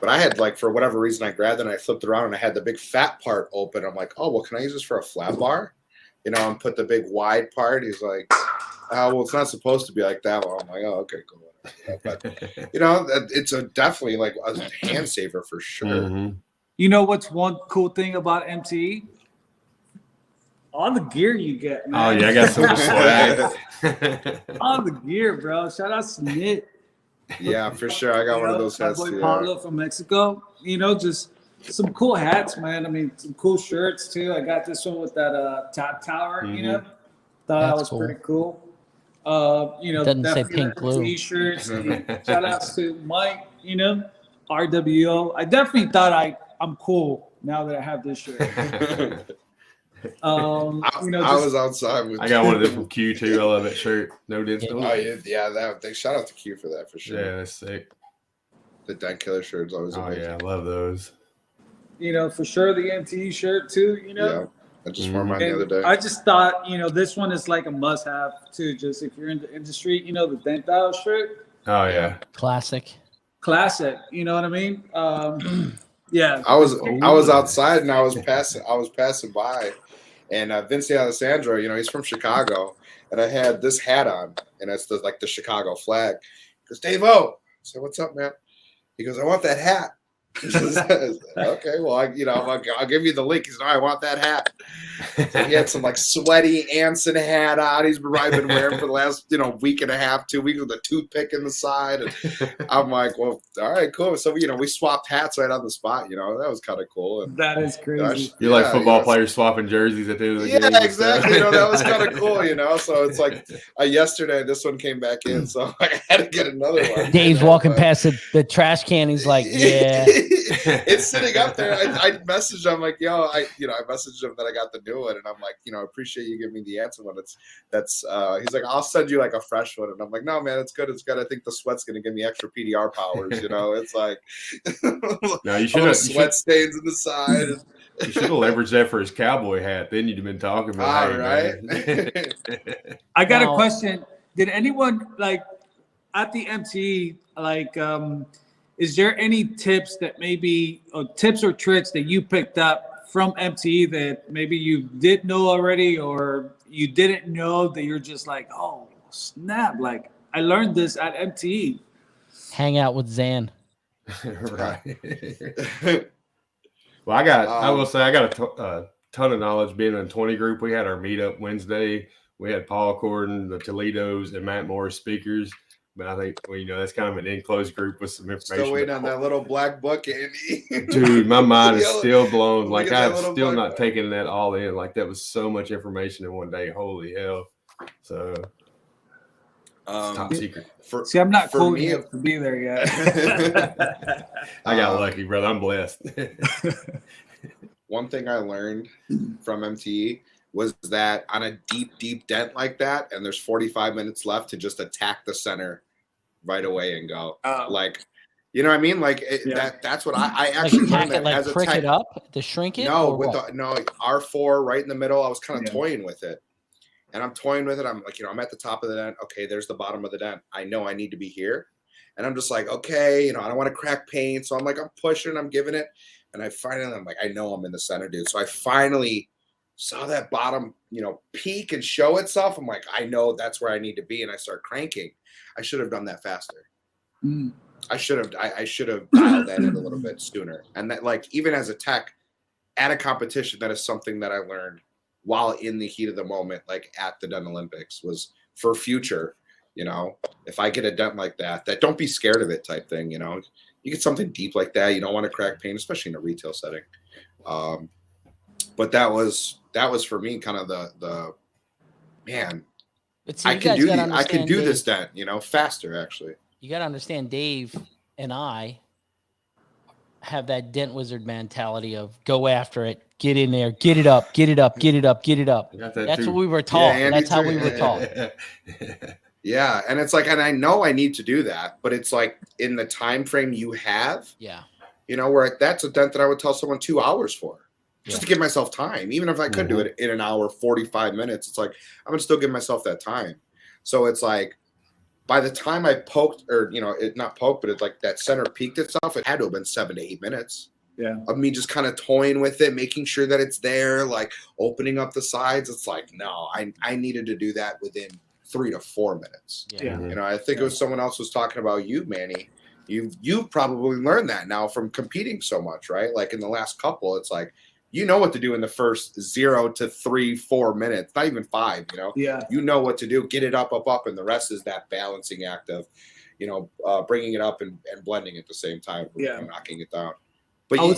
But I had, like, for whatever reason, I grabbed it and I flipped it around and I had the big fat part open. I'm like, oh, well, can I use this for a flat bar? You know, and put the big wide part. He's like, oh, well, it's not supposed to be like that. Well, I'm like, oh, okay, cool. But, you know, it's definitely like a hand saver for sure. Mm-hmm. You know what's one cool thing about MTE? All the gear you get, man. Oh, yeah, I got some swag. All the gear, bro. Shout out Snit. Yeah, for sure. I got one of those hats too. Pablo from Mexico. You know, just some cool hats, man. I mean, some cool shirts too. I got this one with that tap tower. You know, thought that was pretty cool. You know, doesn't say pink glue. T-shirts. Shout outs to Mike. You know, RWO. I definitely thought I'm cool now that I have this shirt. You know, I was outside with. I got one of them from Q too. I love that shirt. No dents. Oh yeah, shout out to Q for that for sure. Yeah, that's sick. The Dent Killer shirts always. Oh yeah, I love those. You know, for sure the MTE shirt too. You know. Yeah. I just wore mine the other day. I just thought, you know, this one is like a must-have too. Just if you're in the industry, you know, the Dent Digest shirt. Oh yeah, classic. You know what I mean? Yeah. I was outside and I was passing by, and Vince Alessandro, you know, he's from Chicago, and I had this hat on, and it's like the Chicago flag. He goes, Dave-O. I said, what's up, man? He goes, I want that hat. Okay, well, I'll give you the link. He's like, I want that hat. So he had some like sweaty Anson hat on. He's been wearing for the last week and a half, 2 weeks with a toothpick in the side. And I'm like, well, all right, cool. So we swapped hats right on the spot. You know, that was kind of cool. And that is crazy. You're like football players swapping jerseys at the end of the game. Yeah, exactly. You know, that was kind of cool. You know, so it's like yesterday this one came back in, so I had to get another one. Dave's walking past the trash can. He's like, yeah. It's sitting up there. I messaged him like, yo, I messaged him that I got the new one, and I'm like, I appreciate you giving me the answer one. He's like, I'll send you like a fresh one, and I'm like, no, man, it's good. It's good. I think the sweat's gonna give me extra PDR powers. You know, it's like, no, you should have sweat stains in the side. You should have leveraged that for his cowboy hat. Then you'd have been talking about all right. I got a question. Did anyone like at the MTE like is there any tips that tips or tricks that you picked up from MTE that maybe you did know already or you didn't know that you're just like, oh snap, like I learned this at MTE? Hang out with Zan. Right. Well, I will say I got a ton of knowledge being in a 20 group. We had our meetup Wednesday. We had Paul Corden, the Toledos, and Matt Morris speakers. But I think, that's kind of an enclosed group with some information. Still waiting on that little black book, Andy. Dude, my mind is still blown. Like, I'm still not taking that all in. Like, that was so much information in one day. Holy hell. So, top secret. See, I'm not cool enough to be there yet. I got lucky, brother. I'm blessed. One thing I learned from MTE was that on a deep dent like that, and there's 45 minutes left to just attack the center right away and go. Like, you know what I mean? Like that's what I actually learned that like as a prick it up to shrink it. No, R4 right in the middle. I was kind of toying with it, and I'm toying with it. I'm like, I'm at the top of the dent. Okay, there's the bottom of the dent. I know I need to be here, and I'm just like, okay, I don't want to crack paint, so I'm like, I'm pushing, I'm giving it, and I'm like, I know I'm in the center, dude. So I finally saw that bottom, peak and show itself. I'm like, I know that's where I need to be. And I start cranking. I should have done that faster. I should have dialed that in a little bit sooner. And that, like, even as a tech at a competition, that is something that I learned while in the heat of the moment, like at the Dent Olympics, was for future, if I get a dent like that don't be scared of it type thing. You get something deep like that, you don't want to crack paint, especially in a retail setting. But that was for me kind of the man. See, I can do this dent, faster actually. You got to understand, Dave and I have that dent wizard mentality of go after it, get in there, get it up, get it up, get it up, get it up. That's what we were taught. Yeah, that's how we were taught. Yeah, and it's like, and I know I need to do that, but it's like in the time frame you have. Yeah. Where that's a dent that I would tell someone 2 hours for, just to give myself time. Even if I could do it in an hour, 45 minutes, it's like I'm gonna still give myself that time. So it's like, by the time I poked, or it not poked, but it's like that center peaked itself, it had to have been 7 to 8 minutes. Yeah. Of me just kind of toying with it, making sure that it's there, like opening up the sides. It's like, no, I needed to do that within 3 to 4 minutes. Yeah. I think it was someone else was talking about you, Manny. You've probably learned that now from competing so much, right? Like in the last couple, it's like, what to do in the first 0 to 3, 4 minutes, not even 5, Yeah. You know what to do, get it up, and the rest is that balancing act of, bringing it up and blending at the same time, knocking it down. But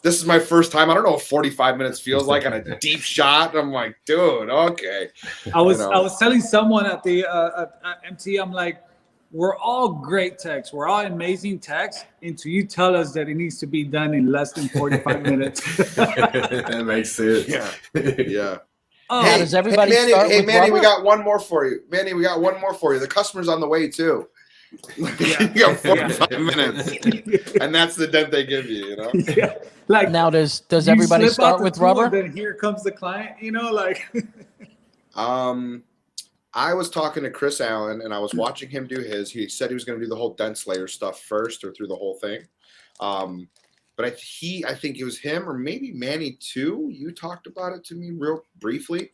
this is my first time. I don't know what 45 minutes feels like on a deep shot. And I'm like, dude, okay. I was telling someone at the at MT, I'm like, we're all great techs. We're all amazing techs until you tell us that it needs to be done in less than 45 minutes. That makes sense. Yeah. Oh, hey, does everybody Manny, start with Manny, rubber? we got one more for you. Manny, we got one more for you. The customer's on the way too. You got 45 minutes, and that's the dent they give you. Yeah. Like now, does everybody start with rubber? Then here comes the client. I was talking to Chris Allen, and I was watching him do his. He said he was going to do the whole dent slayer stuff first, or through the whole thing. But I think it was him, or maybe Manny too. You talked about it to me real briefly.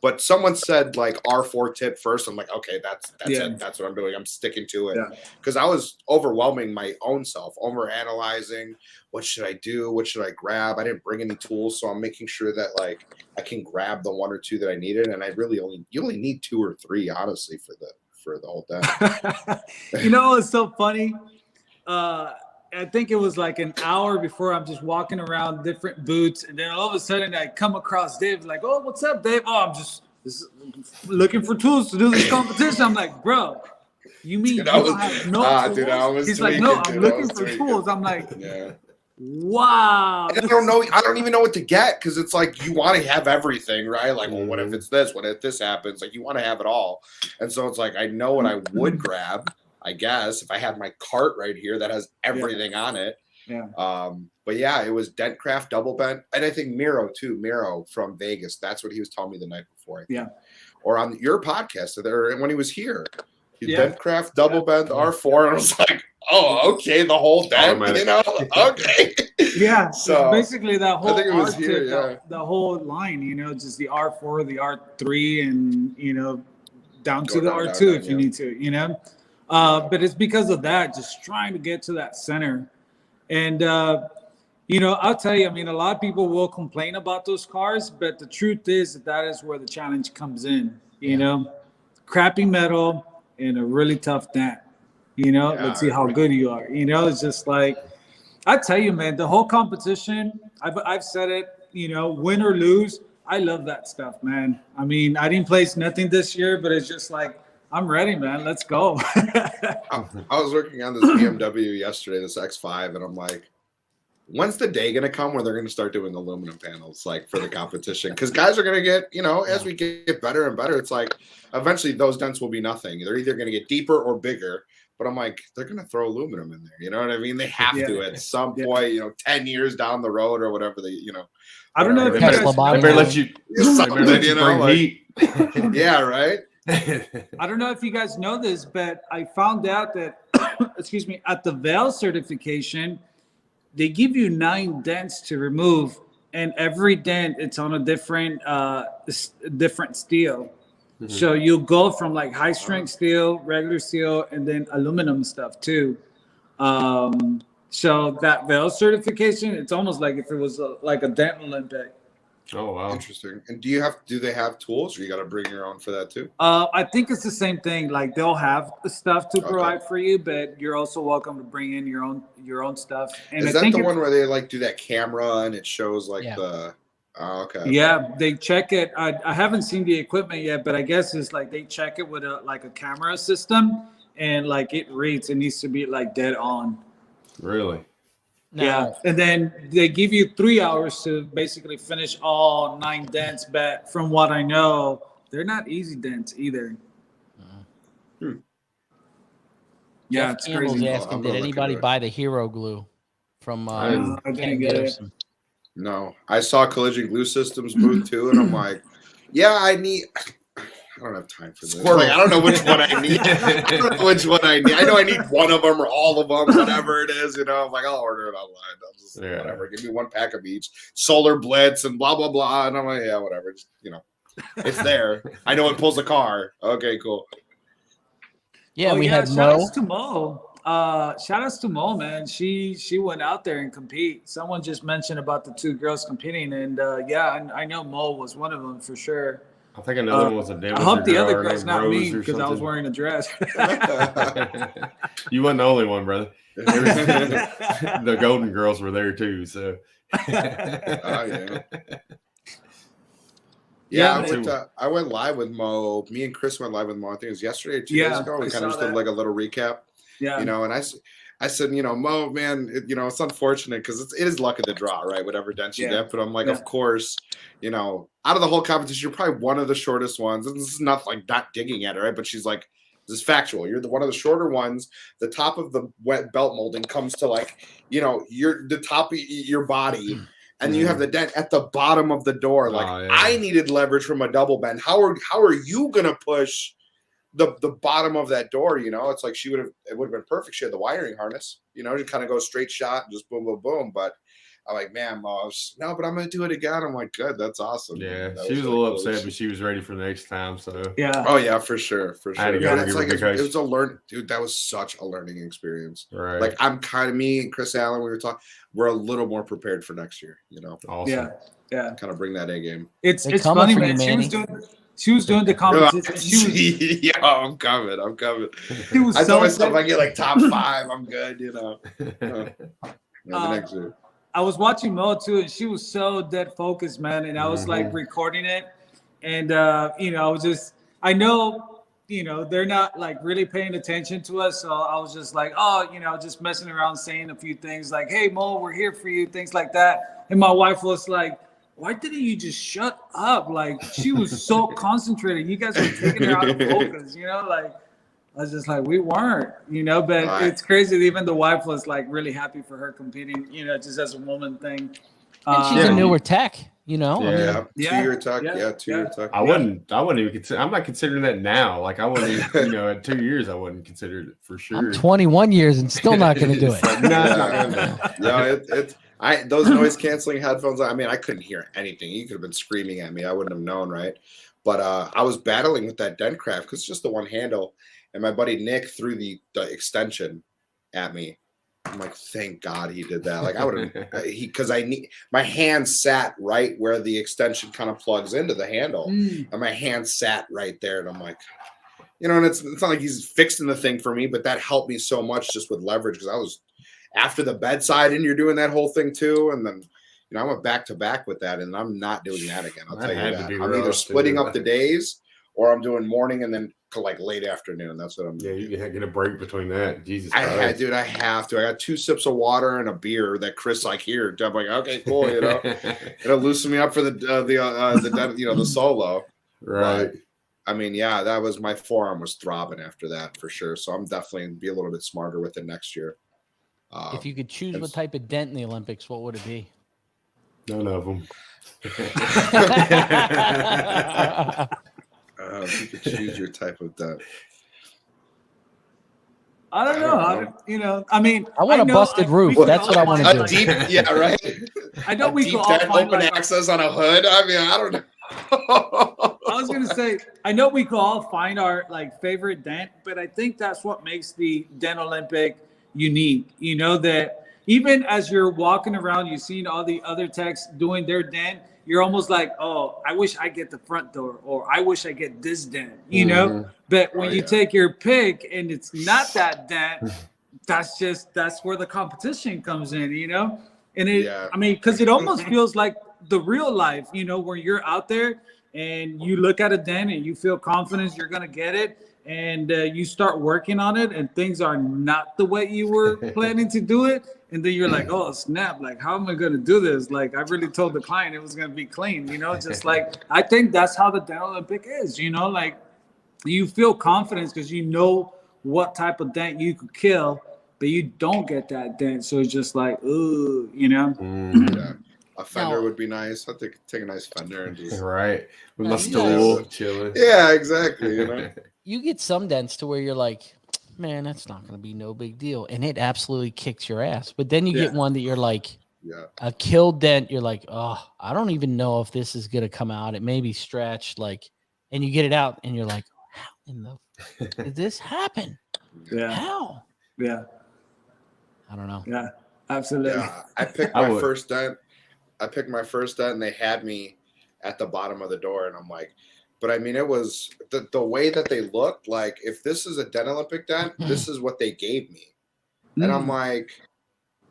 But someone said like R4 tip first. I'm like, okay, that's it. That's what I'm doing. I'm sticking to it. Because I was overwhelming my own self, overanalyzing. What should I do? What should I grab? I didn't bring any tools, so I'm making sure that like I can grab the 1 or 2 that I needed. And I really you only need 2 or 3, honestly, for the whole thing. It's so funny. I think it was like an hour before I'm just walking around different booths, and then all of a sudden I come across Dave, like, "Oh, what's up, Dave? Oh, I'm just looking for tools to do this competition." I'm like, "Bro, you mean you don't have no tools?" Dude, He's like, "No, I'm looking for tools." I'm like, "Wow." And I don't even know what to get, because it's like you want to have everything, right? Like, well, what if it's this? What if this happens? Like, you want to have it all. And so it's like I know what I would grab, I guess, if I had my cart right here that has everything on it. But yeah, it was Dentcraft double bent, and I think Miro too. Miro from Vegas. That's what he was telling me the night before. Or on your podcast, or when he was here. Dentcraft double bent R4, and I was like, oh, okay, the whole dent, okay. Yeah. So basically that whole I think it was here, the whole line, just the R4, the R3, and down to the R2 if you need to, but it's because of that, just trying to get to that center. And, I'll tell you, a lot of people will complain about those cars, but the truth is that is where the challenge comes in, crappy metal and a really tough dent, let's see how good you are. It's just like, I tell you, man, the whole competition, I've said it, win or lose, I love that stuff, man. I didn't place nothing this year, but it's just like, I'm ready, man. Let's go. I was working on this BMW yesterday, this X5, and I'm like, when's the day going to come where they're going to start doing aluminum panels, like, for the competition? Because guys are going to get, as we get better and better, it's like, eventually those dents will be nothing. They're either going to get deeper or bigger. But I'm like, they're going to throw aluminum in there. You know what I mean? They have to at some point, 10 years down the road or whatever I don't know if they better let you bring heat. Yeah, right? I don't know if you guys know this, but I found out that, excuse me, at the VAL certification, they give you 9 dents to remove and every dent it's on a different steel. So you'll go from like high strength steel, regular steel, and then aluminum stuff too. So that VEL certification, it's almost like if it was like a dent Olympic. Oh wow, interesting. And do they have tools, or you got to bring your own for that too? I think it's the same thing. Like they'll have the stuff to provide for you, but you're also welcome to bring in your own stuff. And is that the one where they like do that camera and it shows like the? Oh, okay. Yeah, they check it. I haven't seen the equipment yet, but I guess it's like they check it with a camera system, and like it reads. It needs to be like dead on. Really? No. Yeah, and then they give you 3 hours to basically finish all 9 dents. But from what I know, they're not easy dents either. Yeah, it's crazy. Asking, did anybody buy the hero glue from? I didn't get it. No, I saw Collision Glue Systems booth too, and I'm like, yeah, I don't have time for this. Like, I don't know which one I need. I don't know which one I need. I know I need one of them or all of them, whatever it is. You know, I'm like, I'll order it online. I'll just whatever. Give me 1 pack of each. Solar Blitz and blah blah blah. And I'm like, yeah, whatever. Just, it's there. I know it pulls a car. Okay, cool. Yeah, we had Mo. Shout outs to Mo, man. She went out there and compete. Someone just mentioned about the 2 girls competing, and I know Mo was one of them for sure. I think another one was a damage. I hope the other girl's not me because I was wearing a dress. You wasn't the only one, brother. The Golden Girls were there too. So. I went live with Mo. Me and Chris went live with Mo. I think it was yesterday or 2 days ago. We kind of just did like a little recap. Yeah. And I said, Mo, man, it's unfortunate because it is luck of the draw, right? Whatever dent you get. But I'm like, of course, out of the whole competition, you're probably one of the shortest ones. And this is not like not digging at her, right? But she's like, this is factual. You're one of the shorter ones. The top of the wet belt molding comes to like, you're the top of your body. And you have the dent at the bottom of the door. Like I needed leverage from a double bend. How are you gonna push the bottom of that door? It's like it would have been perfect. She had the wiring harness, to kind of go straight shot and just boom, boom, boom. But I'm like, man, no, but I'm gonna do it again. I'm like, good, that's awesome. Yeah, she was a little upset, but she was ready for the next time. So yeah, oh yeah, for sure. I had to go it's like it was a dude. That was such a learning experience. Right. Like I'm kind of me and Chris Allen. We were talking. We're a little more prepared for next year. Awesome. Yeah. Kind of bring that A game. It's funny, man. She was doing the competition. Yeah, I'm coming. I told myself if I get like top 5, I'm good. Next year. I was watching Mo too, and she was so dead focused, man. And I was like recording it, and I know, they're not like really paying attention to us. So I was just like, just messing around, saying a few things like, "Hey Mo, we're here for you," things like that. And my wife was like, "Why didn't you just shut up?" Like she was so concentrated. You guys were taking her out of focus, like. I was just like, we weren't, but it's crazy. Even the wife was like really happy for her competing, just as a woman thing. And she's a newer tech, Yeah, 2-year tech. Yeah, 2-year tech. I wouldn't even consider. I'm not considering that now. Like I wouldn't, at 2 years, I wouldn't consider it for sure. I'm 21 years and still not going to do it. Those noise canceling headphones. I mean, I couldn't hear anything. You could have been screaming at me. I wouldn't have known, right? But I was battling with that dent craft because it's just the one handle. And my buddy Nick threw the extension at me. I'm like, thank God he did that. Like I would have, because my hand sat right where the extension kind of plugs into the handle, and my hand sat right there. And I'm like, and it's not like he's fixing the thing for me, but that helped me so much just with leverage because I was after the bedside, and you're doing that whole thing too, and then. I went back to back with that, and I'm not doing that again. I'll tell you that. I'm either splitting up the days, or I'm doing morning and then like late afternoon. That's what I'm doing. Yeah, you can get a break between that. Jesus Christ. I have to. I got 2 sips of water and a beer that Chris here. I'm like, okay, cool. It'll loosen me up for the solo. Right. But, I mean, that was my forearm was throbbing after that for sure. So I'm definitely be a little bit smarter with it next year. If you could choose what type of dent in the Olympics, what would it be? None of them. If you could choose your type of dent. I don't know. I mean, I want a busted roof. That's what I want to do. Deep, yeah, right. I know we deep could all dent find open like access on a hood. I mean, I don't know. I was gonna say, I know we could all find our like favorite dent, but I think that's what makes the Dent Olympic unique. You know, that even as you're walking around, you've seen all the other techs doing their dent, you're almost like, oh, I wish I get the front door, or I wish I get this dent, you know? But when you take your pick and it's not that dent, that's where the competition comes in, you know? And I mean, because it almost feels like the real life, you know, where you're out there and you look at a dent and you feel confidence you're going to get it, and you start working on it and things are not the way you were planning to do it. And then you're like, oh, snap, like, how am I going to do this? Like, I really told the client it was going to be clean, you know, just like, I think that's how the Dent Olympic is, you know, like you feel confidence because you know what type of dent you could kill, but you don't get that dent. So it's just like, ooh, you know? Yeah. A fender would be nice. I think take a nice fender and just right with my stool chilling. Yeah, exactly. You know, you get some dents to where you're like, man, that's not going to be no big deal, and it absolutely kicks your ass. But then you get one that you're like, a kill dent. You're like, oh, I don't even know if this is going to come out. It may be stretched, like, and you get it out, and you're like, how in the did this happen? How? Yeah. I don't know. Yeah, absolutely. Yeah, I picked my first dent. And they had me at the bottom of the door, and I'm like, but I mean, it was the way that they looked. Like, if this is a Dent Olympic dent, this is what they gave me, and I'm like,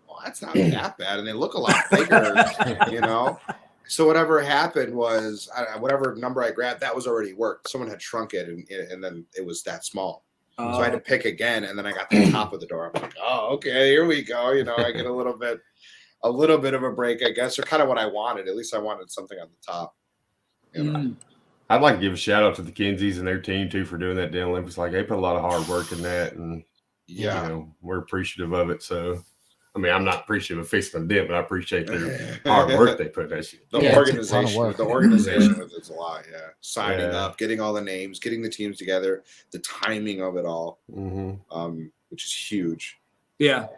well, that's not that bad, and they look a lot bigger, you know. So whatever happened was, whatever number I grabbed, that was already worked. Someone had shrunk it, and then it was that small. So I had to pick again, and then I got the top of the door. I'm like, oh, okay, here we go. You know, I get a little bit of a break, I guess, or kind of what I wanted. At least I wanted something on the top. You know? I'd like to give a shout out to the Kinseys and their team too for doing that Dent Olympics. Like, they put a lot of hard work in that, and you know, we're appreciative of it. So, I mean, I'm not appreciative of fixing a dent, but I appreciate their hard work they put in that shit. The organization with it's a lot. Yeah, signing up, getting all the names, getting the teams together, the timing of it all, which is huge. Yeah,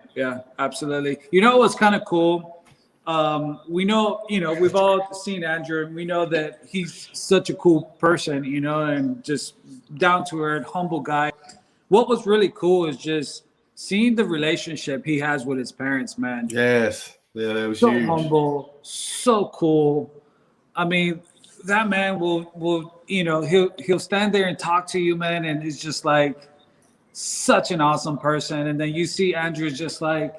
absolutely. You know what's kind of cool? We know, you know, we've all seen Andrew, and we know that he's such a cool person, you know, and just down to earth, humble guy. What was really cool is just seeing the relationship he has with his parents, man. Yes. Yeah, that was so huge. Humble, so cool. I mean, that man will, you know, he'll stand there and talk to you, man, and it's just like such an awesome person. And then you see Andrew's just like,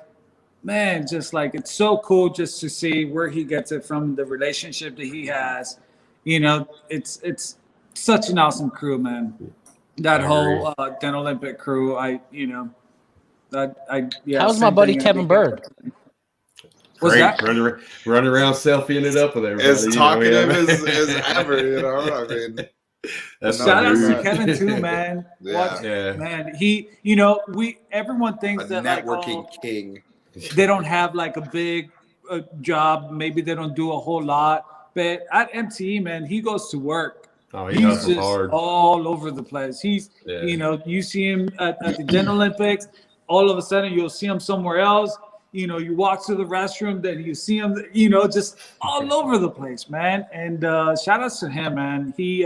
man, just like, it's so cool just to see where he gets it from, the relationship that he has. You know, it's such an awesome crew, man. That whole Dent Olympic crew, How's my buddy Kevin Bird? What's that? Running around selfieing it up with everybody. As talkative as ever, you know. I mean, shout out to Kevin too, man. Man, he, you know, everyone thinks that networking king. They don't have like a big job. Maybe they don't do a whole lot. But at MTE, man, he goes to work. Oh, he's just hard. All over the place. He's, you know, you see him at the Dent Olympics. All of a sudden, you'll see him somewhere else. You know, you walk to the restroom, then you see him, you know, just all over the place, man. And shout outs to him, man. He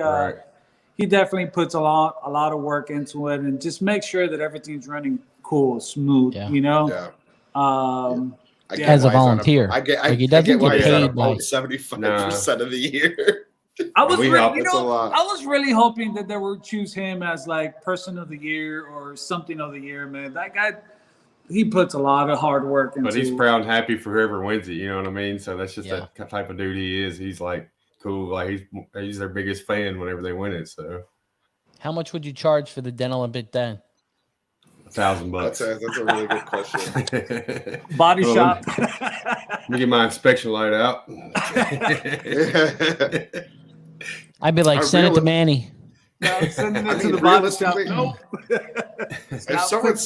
definitely puts a lot of work into it, and just make sure that everything's running cool, smooth, you know. As a volunteer, he doesn't get paid like 75% of the year. I was really hoping that they would choose him as like person of the year or something of the year, man. That guy, he puts a lot of hard work into it. But he's proud and happy for whoever wins it, you know what I mean? So that's just that type of dude he is. He's like cool, like he's their biggest fan whenever they win it. So how much would you charge for the Dent Olympic dent? $1,000. That's a really good question. Body shop. Let me get my inspection light out. I'd be like, send it to Manny. No, I'm sending it to the body shop. Nope. If someone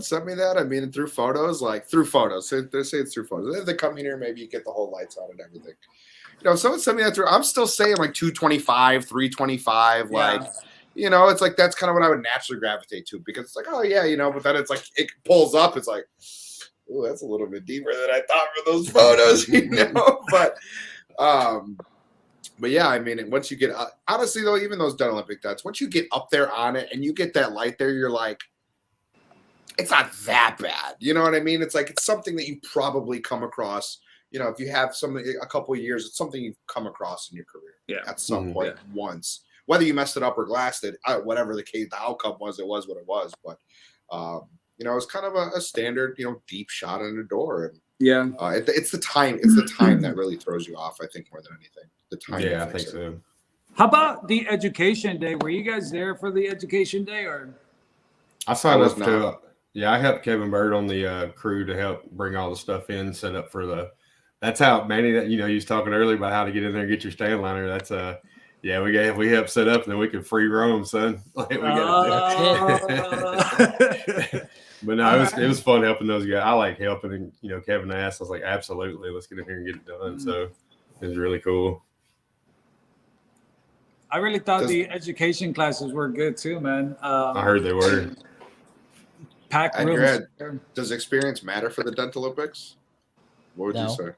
sent me that, I mean, through photos, say it's through photos. If they come here, maybe you get the whole lights on and everything. You know, if someone sent me that through, I'm still saying like $225, $325, like. You know, it's like that's kind of what I would naturally gravitate to, because it's like, oh yeah, you know, but then it's like it pulls up, it's like, ooh, that's a little bit deeper than I thought for those photos, you know. But yeah, I mean, once you get honestly though, even those Dent Olympic dents, once you get up there on it and you get that light there, you're like, it's not that bad. You know what I mean? It's like it's something that you probably come across. You know, if you have a couple of years, it's something you've come across in your career at some point once. Whether you messed it up or glassed it, whatever the case, the outcome was, it was what it was. But you know, it's kind of a standard, you know, deep shot in the door. And it's the time. It's the time that really throws you off, I think, more than anything. The time. Yeah, I think so. How about the education day? Were you guys there for the education day, or? I signed up to. Yeah, I helped Kevin Bird on the crew to help bring all the stuff in, set up for the. That's how Manny. You know, he was talking earlier about how to get in there and get your stand liner. That's yeah, we help set up, and then we can free roam, son. Like we got it. But no, it was fun helping those guys. I like helping, and you know, Kevin asked, I was like, absolutely, let's get in here and get it done. So it was really cool. I really thought the education classes were good too, man. I heard they were. Packed rooms. Does experience matter for the Dent Olympics? What would you say?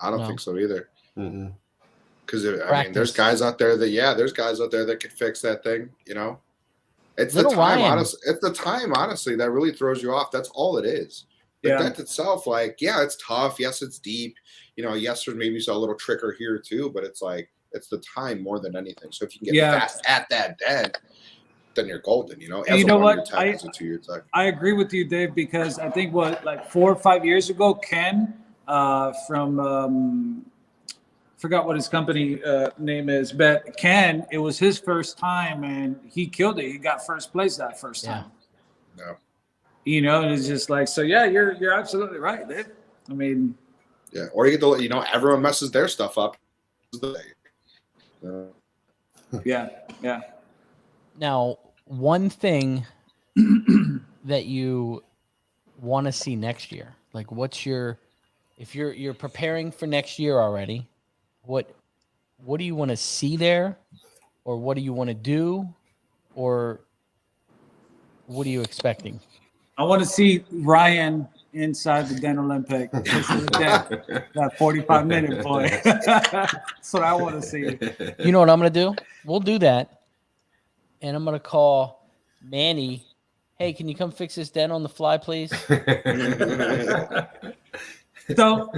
I don't think so either. Because I mean, there's guys out there that could fix that thing. You know, it's the time. Honestly, it's the time. Honestly, that really throws you off. That's all it is. The dent itself, like, yeah, it's tough. Yes, it's deep. You know, yes, there's maybe a little trick or here too, but it's like it's the time more than anything. So if you can get fast at that dent, then you're golden. You know, you know what? I agree with you, Dave, because I think like 4 or 5 years ago, Ken from forgot what his company name is, but Ken, it was his first time and he killed it. He got first place that first time. Yeah. You know, and it's just like, so yeah, you're absolutely right, Dave. I mean, yeah, or you get to, you know, everyone messes their stuff up. Yeah. Now, one thing that you want to see next year, like if you're preparing for next year already, what do you want to see there, or what do you want to do, or what are you expecting? I want to see Ryan inside the Dent Olympic. That 45-minute boy. That's what I want to see. You know what I'm going to do? We'll do that. And I'm going to call Manny. Hey, can you come fix this dent on the fly, please? So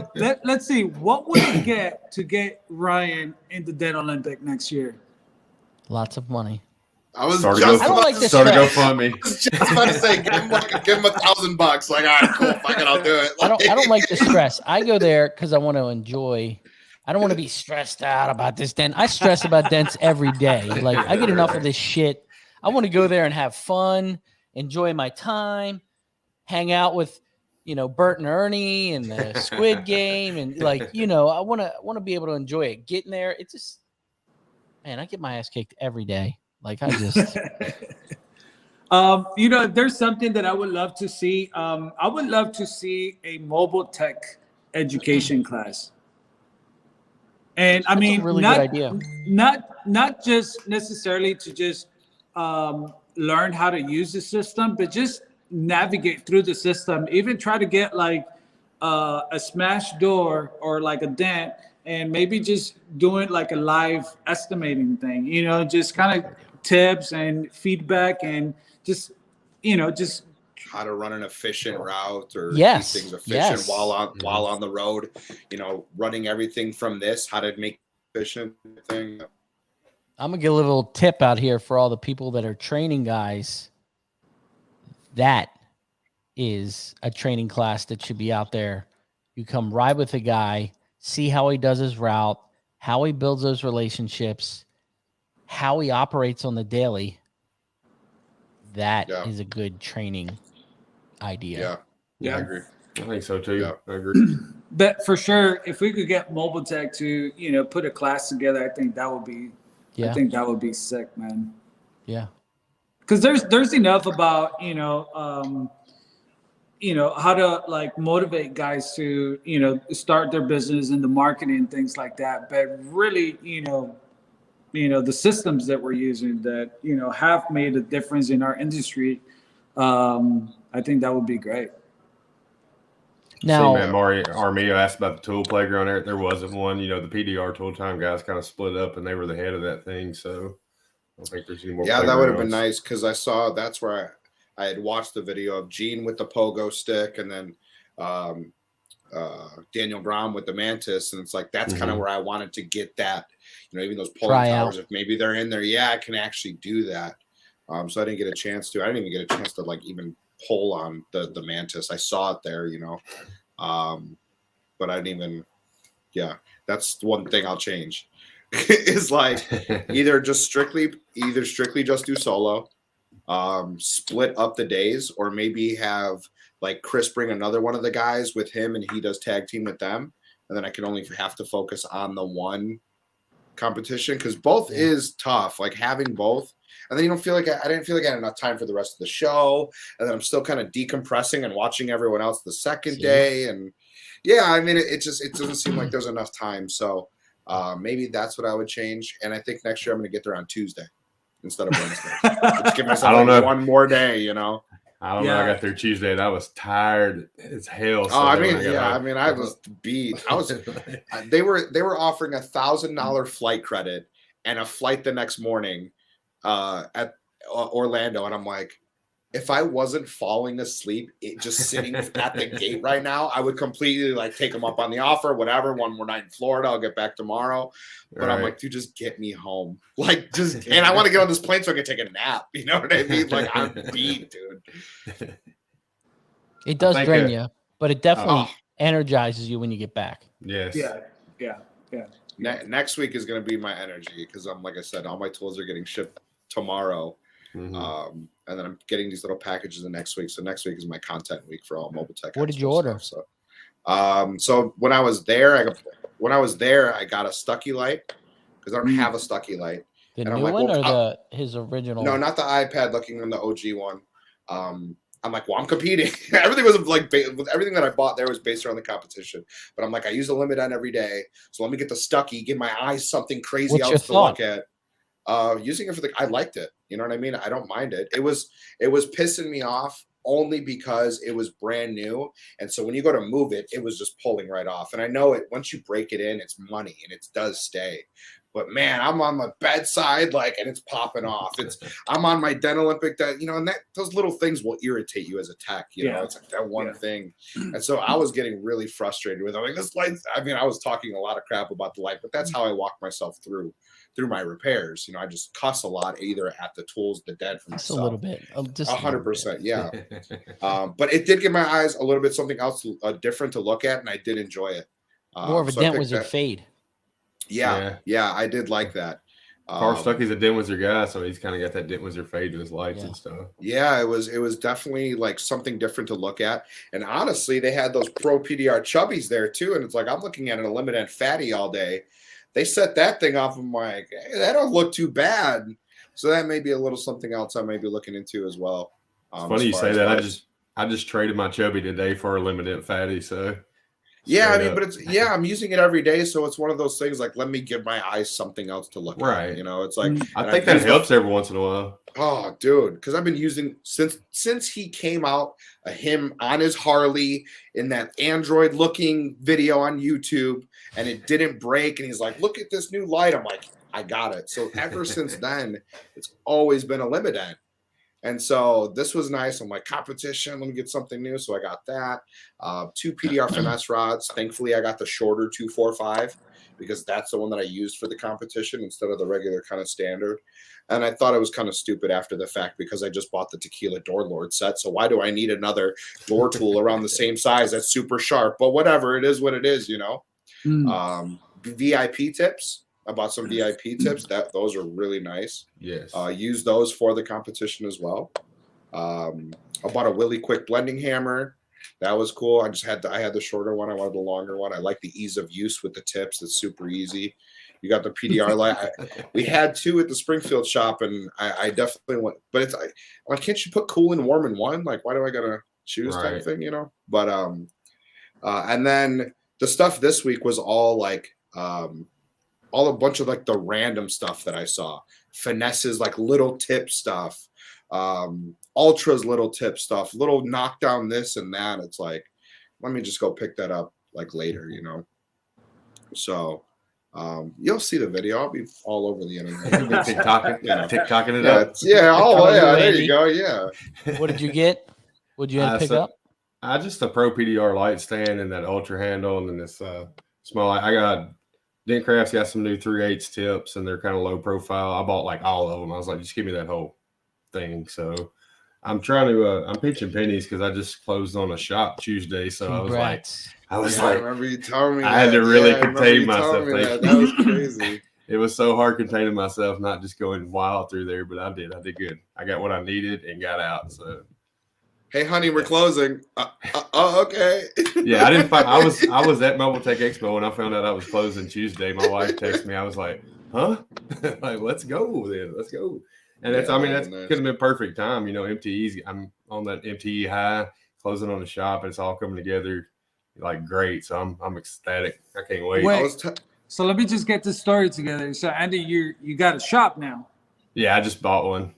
let's see. What would it get to get Ryan in the Dent Olympic next year? Lots of money. I was start just to GoFundMe. Just about to say, give him $1,000. Like, all right, cool, fucking, I'll do it. I don't like the stress. I go there because I want to enjoy. I don't want to be stressed out about this dent. I stress about dents every day. Like, I get enough of this shit. I want to go there and have fun, enjoy my time, hang out with, you know, Bert and Ernie and the Squid Game, and like, you know, I want to be able to enjoy it. Getting there, it's just, man, I get my ass kicked every day. Like, I just, you know, there's something that I would love to see. I would love to see a mobile tech education class. And I mean, really good idea. Not just necessarily to just learn how to use the system, but just navigate through the system. Even try to get like a smashed door or like a dent, and maybe just doing like a live estimating thing. You know, just kind of tips and feedback, and just, you know, just how to run an efficient route, or keep things efficient while on the road. You know, running everything from this, how to make efficient thing. I'm gonna get a little tip out here for all the people that are training guys. That is a training class that should be out there. You come ride with a guy, see how he does his route, how he builds those relationships, how he operates on the daily. That is a good training idea. Yeah, I agree. I think so too. Yeah. I agree. But for sure, if we could get Mobile Tech to, you know, put a class together, I think that would be, I think that would be sick, man. Yeah. Because there's enough about, you know, how to like motivate guys to, you know, start their business and the marketing and things like that. But really, you know, the systems that we're using that, you know, have made a difference in our industry. I think that would be great. Now, Armio asked about the tool playground there. There wasn't one. You know, the PDR Tool Time guys kind of split up, and they were the head of that thing. So I don't think there's any more. Yeah, that would have been nice because I saw that's where I had watched the video of Gene with the pogo stick, and then Daniel Grom with the mantis, and it's like that's kind of where I wanted to get that. You know, even those pulling towers, if maybe they're in there, I can actually do that. So I didn't get a chance to. I didn't even get a chance to like even pull on the mantis. I saw it there, you know, but I didn't even. Yeah, that's one thing I'll change. Is like either strictly just do solo, split up the days, or maybe have like Chris bring another one of the guys with him and he does tag team with them, and then I can only have to focus on the one competition because both is tough. Like having both. And then you don't feel like I didn't feel like I had enough time for the rest of the show. And then I'm still kind of decompressing and watching everyone else the second day. And yeah, I mean, it doesn't seem like there's enough time. So maybe that's what I would change. And I think next year I'm going to get there on Tuesday instead of Wednesday. Just give myself like one more day, you know. I don't know. I got there Tuesday and I was tired as hell. So I was beat. They were offering $1,000 flight credit and a flight the next morning at Orlando, and I'm like, if I wasn't falling asleep, just sitting at the gate right now, I would completely like take them up on the offer, whatever. One more night in Florida, I'll get back tomorrow. But I'm like, dude, just get me home. Like, and I want to get on this plane so I can take a nap. You know what I mean? Like, I'm beat, dude. It does drain you, but it definitely energizes you when you get back. Yes. Yeah. Next week is going to be my energy because like I said, all my tools are getting shipped tomorrow. And then I'm getting these little packages the next week. So next week is my content week for all mobile tech. What did you order? Stuff, so when I was there, I got a Stucky light because I don't have a Stucky light. The new one or his original? No, not the iPad looking on the OG one. I'm like, well, I'm competing. Everything was like everything that I bought there was based around the competition. But I'm like, I use the limit on every day, so let me get the Stucky, give my eyes something crazy else to look at. Using it I liked it. You know what I mean? I don't mind it. It was pissing me off only because it was brand new, and so when you go to move it, it was just pulling right off. And I know it once you break it in, it's money and it does stay. But man, I'm on the bedside, and it's popping off. I'm on my Dent Olympic that, and those little things will irritate you as a tech. You know, it's like that one thing. And so I was getting really frustrated with it. I'm like, this light. I mean, I was talking a lot of crap about the light, but that's how I walk myself through my repairs. I just cuss a lot either at the tools, the dent for myself. Just a little bit. Just 100%. Yeah. But it did give my eyes a little bit something else different to look at, and I did enjoy it. More of a Dent Wizard fade. Yeah, I did like that. Carl Stucky's a Dent Wizard guy, so he's kind of got that Dent Wizard fade to his lights and stuff. Yeah, it was definitely like something different to look at. And honestly, they had those Pro PDR chubbies there too. And it's like I'm looking at an limited fatty all day. They set that thing off. I'm like, hey, that don't look too bad. So that may be a little something else I may be looking into as well. It's funny you say that. I just traded my chubby today for a limited fatty. So. Yeah, I mean, but I'm using it every day, so it's one of those things like let me give my eyes something else to look at. Right. It's like I think that helps every once in a while. Oh, dude, because I've been using since he came out, him on his Harley in that Android looking video on YouTube, and it didn't break, and he's like, look at this new light. I'm like, I got it. So ever since then, it's always been a limited. And so this was nice. I'm like, competition, let me get something new. So I got that. 2 PDR finesse rods. Thankfully, I got the shorter 245 because that's the one that I used for the competition instead of the regular kind of standard. And I thought it was kind of stupid after the fact because I just bought the Tequila Door Lord set. So why do I need another door tool around the same size that's super sharp? But whatever, it is what it is, VIP tips. I bought some VIP tips. Those are really nice. Yes. Use those for the competition as well. I bought a Willy Quick blending hammer. That was cool. I had the shorter one. I wanted the longer one. I like the ease of use with the tips. It's super easy. You got the PDR light. We had 2 at the Springfield shop, and I definitely went. But it's like, can't you put cool and warm in one? Like, why do I gotta choose type of thing? But and then the stuff this week was all like all a bunch of like the random stuff that I saw. Finesses, like little tip stuff, Ultra's little tip stuff, little knockdown this and that. It's like, let me just go pick that up like later, you know. So you'll see the video. I'll be all over the internet. TikToking it up. There you go. Yeah. What did you get? What'd you pick up? I just a Pro PDR light stand and that ultra handle, and then this small. I got Dentcraft's got some new 3/8 tips, and they're kind of low profile. I bought like all of them. I was like, just give me that whole thing. So I'm trying to. I'm pinching pennies because I just closed on a shop Tuesday. So Congrats. I remember you telling me. I had to really contain myself. That was crazy. It was so hard containing myself, not just going wild through there, but I did. I did good. I got what I needed and got out. So. Hey, honey, we're closing. Okay. Yeah, I didn't find. I was at Mobile Tech Expo when I found out I was closing Tuesday. My wife texted me. I was like, "Huh? Like, let's go then. Let's go." And that's. Nice. Could have been perfect time. You know, MTE's. I'm on that MTE high, closing on the shop, and it's all coming together like great. So I'm ecstatic. I can't wait. So let me just get this story together. So Andy, you got a shop now? Yeah, I just bought one.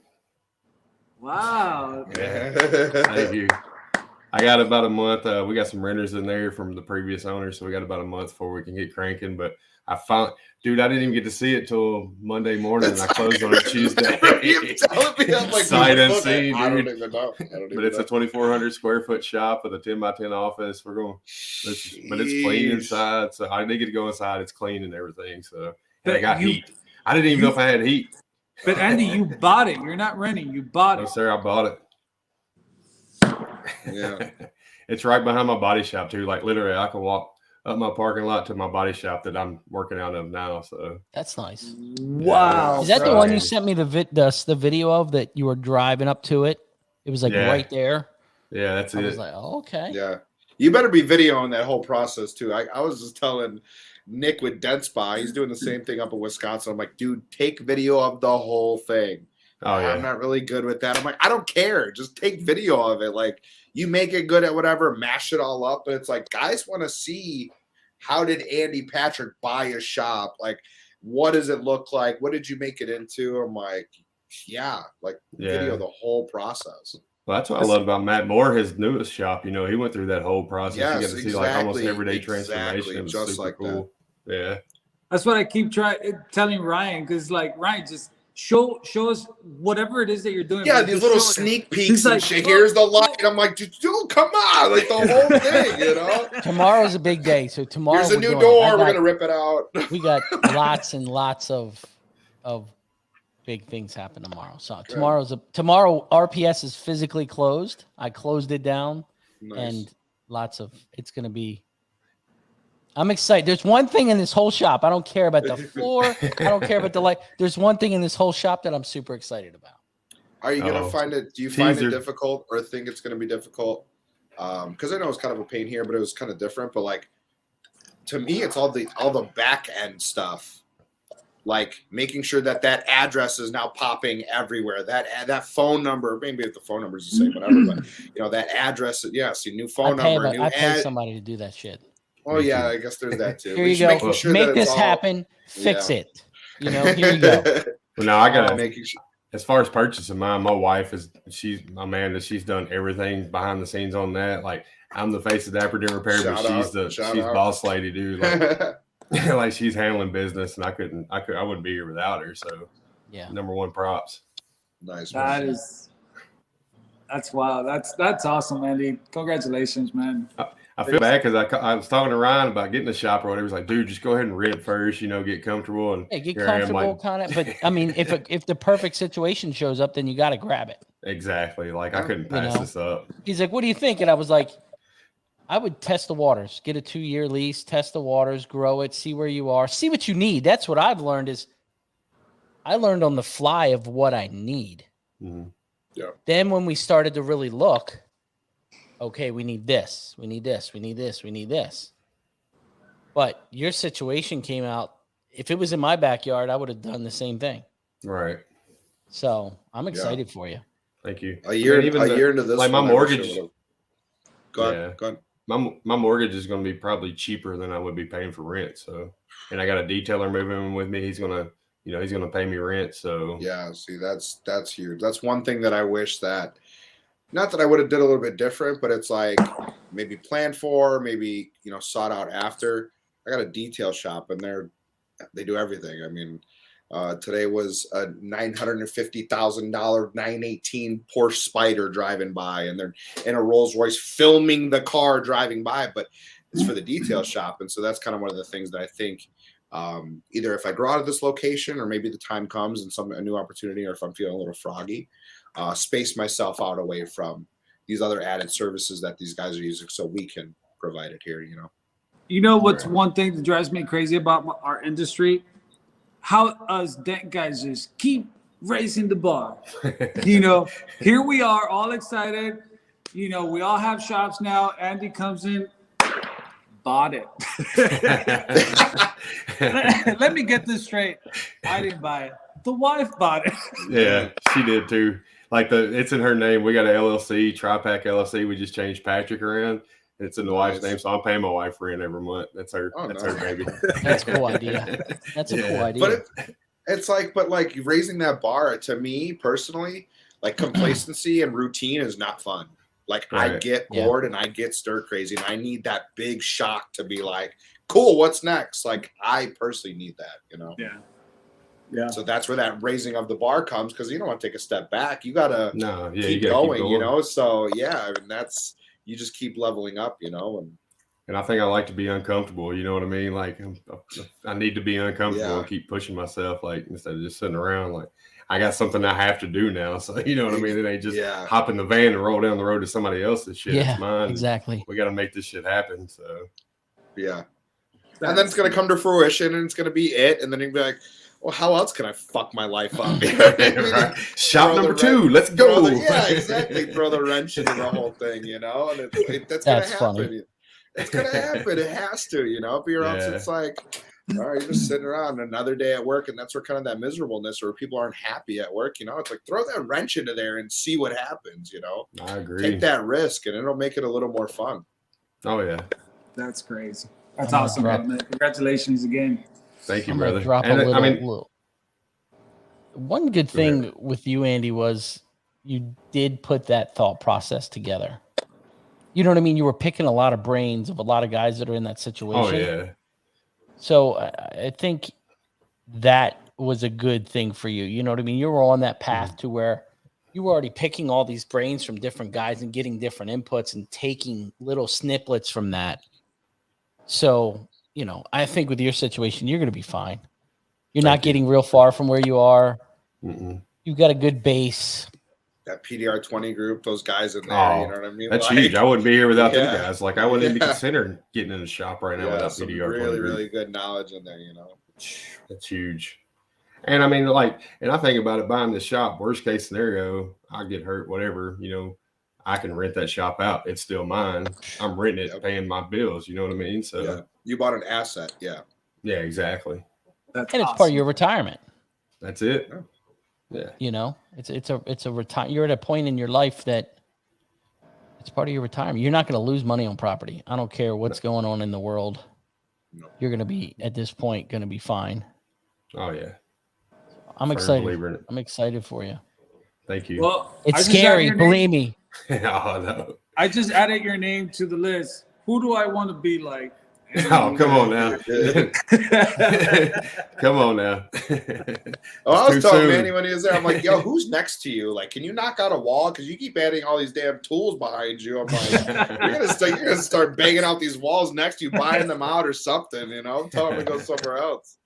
Wow. Yeah. Thank you. I got about a month. We got some renters in there from the previous owner, so we got about a month before we can get cranking. But I didn't even get to see it till Monday morning, and I closed on it Tuesday. You're telling me I'm like sight unseen, dude. I don't even know. But it's a 2,400 square foot shop with a 10x10 office. But it's clean inside, so I need to go inside. It's clean and everything. So and I got heat. I didn't even know if I had heat. But Andy, you bought it. You're not renting. You bought it. No, sir, I bought it. Yeah. It's right behind my body shop too. Like literally, I can walk up my parking lot to my body shop that I'm working out of now. So that's nice. Wow. Is that the one you sent me the video of that you were driving up to it? It was like right there. Yeah, that's it. I was like, oh, okay. Yeah. You better be videoing that whole process too. I was just telling Nick with Dent Spa, he's doing the same thing up in Wisconsin. I'm like, dude, take video of the whole thing. Oh, yeah. I'm not really good with that. I'm like, I don't care. Just take video of it. Like, you make it good at whatever, mash it all up. But it's like, guys want to see, how did Andy Patrick buy a shop? Like, what does it look like? What did you make it into? I'm like, video the whole process. Well, that's what I love about Matt Moore, his newest shop. You know, he went through that whole process. Yes, you got to see like almost everyday transformation. It was just super cool. That. Yeah. That's what I keep telling Ryan, because like Ryan, just show us whatever it is that you're doing. Yeah, these little sneak peeks and shit. Here's the light. I'm like, dude, come on, like the whole thing, you know. Tomorrow's a big day, so tomorrow here's a new door. We're gonna rip it out. We got lots and lots of big things happen tomorrow. So tomorrow RPS is physically closed. I closed it down, and it's gonna be. I'm excited. There's one thing in this whole shop. I don't care about the floor. I don't care about the light. There's one thing in this whole shop that I'm super excited about. Are you going to find it? Do you find it difficult or think it's going to be difficult? Because I know it's kind of a pain here, but it was kind of different. But like, to me, it's all the back end stuff. Like making sure that address is now popping everywhere. That phone number, maybe if the phone number is the same, whatever. But you know that address. Yeah, see, new phone number. I pay somebody to do that shit. Oh yeah, I guess there's that too. Here you go. Make this happen. Fix it. You know, here you go. Well, now I gotta making sure. As far as purchasing mine, my wife she's done everything behind the scenes on that. Like I'm the face of Dapper Dent Repair, but she's boss lady, dude. Like, like she's handling business, and I wouldn't be here without her. So yeah, number one props. Nice. That's wild. That's awesome, Andy. Congratulations, man. I feel bad because I was talking to Ryan about getting a shop or whatever. He's like, dude, just go ahead and rent first, you know, get comfortable. And get comfortable kind of. But I mean, if the perfect situation shows up, then you got to grab it. Exactly. Like I couldn't pass this up. He's like, what do you think? And I was like, I would test the waters, get a 2-year lease, test the waters, grow it, see where you are, see what you need. That's what I've learned I learned on the fly of what I need. Mm-hmm. Yeah. Then when we started to really look, okay, we need this, we need this, we need this, we need this. But your situation came out. If it was in my backyard, I would have done the same thing. Right. So I'm excited for you. Thank you. A year into this, like my mortgage. Go ahead. My mortgage is going to be probably cheaper than I would be paying for rent. So, and I got a detailer moving in with me. He's going to pay me rent. So yeah, see, that's huge. That's one thing that I wish that not that I would have did a little bit different, but it's like maybe planned for, maybe, you know, sought out after. I got a detail shop and they do everything. I mean, today was a $950,000 918 Porsche Spider driving by, and they're in a Rolls Royce filming the car driving by, but it's for the detail shop. And so that's kind of one of the things that I think, either if I grow out of this location or maybe the time comes and a new opportunity, or if I'm feeling a little froggy, space myself out away from these other added services that these guys are using so we can provide it here, you know. You know what's one thing that drives me crazy about our industry? How us dent guys just keep raising the bar. You know, here we are all excited. You know, we all have shops now. Andy comes in, bought it. Let me get this straight. I didn't buy it. The wife bought it. Yeah, she did too. Like it's in her name. We got an LLC, Tri-Pack LLC. We just changed Patrick around. It's in the wife's name, so I'm paying my wife rent every month. That's her. That's her baby. That's a cool idea. That's a cool idea. But it's like raising that bar to me personally, like complacency and routine is not fun. Like I get bored and I get stir crazy, and I need that big shock to be like, cool, what's next? Like I personally need that, you know? Yeah. Yeah. So that's where that raising of the bar comes, because you don't want to take a step back. You gotta keep you gotta going, keep going, you know? So yeah, I mean you just keep leveling up, you know, and I think I like to be uncomfortable. You know what I mean? Like I need to be uncomfortable and keep pushing myself, like instead of just sitting around. Like I got something I have to do now. So you know what I mean? It ain't just hop in the van and roll down the road to somebody else's shit. Yeah, it's mine. Exactly. We got to make this shit happen. So yeah, and then it's gonna come to fruition, and it's gonna be it, and then you'll be like, well, how else can I fuck my life up? You know what I mean? Right. Shop number 2. Let's go. Yeah, exactly. Throw the wrench into the whole thing, you know? And that's going to happen. Funny. It's going to happen. It has to, you know? Or else it's like, all right, you're just sitting around another day at work, and that's where kind of that miserableness, or people aren't happy at work, you know? It's like, throw that wrench into there and see what happens, you know? I agree. Take that risk, and it'll make it a little more fun. Oh, yeah. That's crazy. That's awesome, man. Congratulations again. Thank you, I'm brother. Drop a little. One good thing with you, Andy, was you did put that thought process together. You know what I mean? You were picking a lot of brains of a lot of guys that are in that situation. Oh, yeah. So I think that was a good thing for you. You know what I mean? You were on that path to where you were already picking all these brains from different guys and getting different inputs and taking little snippets from that. So, you know, I think with your situation, you're going to be fine. You're not getting real far from where you are. You've got a good base. That PDR 20 group, those guys in there, you know what I mean? That's huge. I wouldn't be here without them guys. Like I wouldn't even be considering getting in the shop right now without some PDR 20 really, group. really good knowledge in there, you know. That's huge. And I mean, and I think about it, buying this shop, worst case scenario, I get hurt, whatever, you know, I can rent that shop out. It's still mine. I'm renting it, paying my bills. You know what I mean? So you bought an asset. Yeah, exactly. That's and it's part of your retirement. That's it. Yeah. You know, it's a retire. You're at a point in your life that it's part of your retirement. You're not going to lose money on property. I don't care what's going on in the world. No. You're going to be at this point going to be fine. Oh yeah. I'm excited. I'm excited for you. Thank you. Well, it's scary. Believe me. Oh no. I just added your name to the list. Who do I want to be like? Oh, come on now. Come on now. I was telling Manny when he was there, I'm like, yo, who's next to you? Like, can you knock out a wall? Because you keep adding all these damn tools behind you. I'm like, you're gonna start banging out these walls next to you, buying them out or something, you know? Tell them to go somewhere else.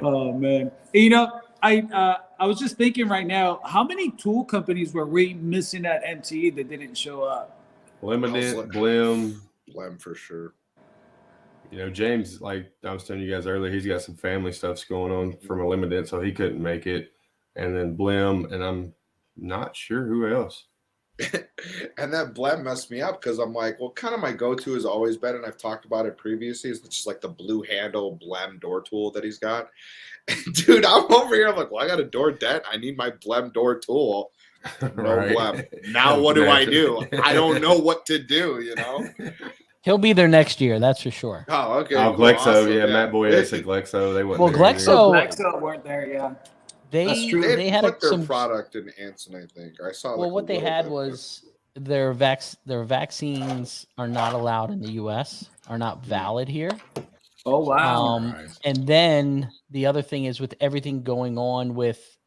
Oh man. You know, I was just thinking right now, how many tool companies were we missing at MTE that didn't show up? Limited, Blim for sure. You know, James, like I was telling you guys earlier, he's got some family stuff's going on from a limited, so he couldn't make it. And then Blim, and I'm not sure who else. And that Blim messed me up because I'm like, well, kind of my go-to has always been, and I've talked about it previously, is just like the blue handle Blim door tool that he's got. And dude, I'm over here. I'm like, well, I got a door dent. I need my Blim door tool. No Blim. Now what do I do? I don't know what to do, you know? He'll be there next year, that's for sure. Oh, okay. Oh, Glexo, awesome, yeah. Matt Boyd said Glexo. They weren't there. Glexo weren't there, They had put their some product in Anson, I think. I saw. Well, what they had was their vaccines are not allowed in the U.S. are not valid here. Oh wow! And then the other thing is with everything going on with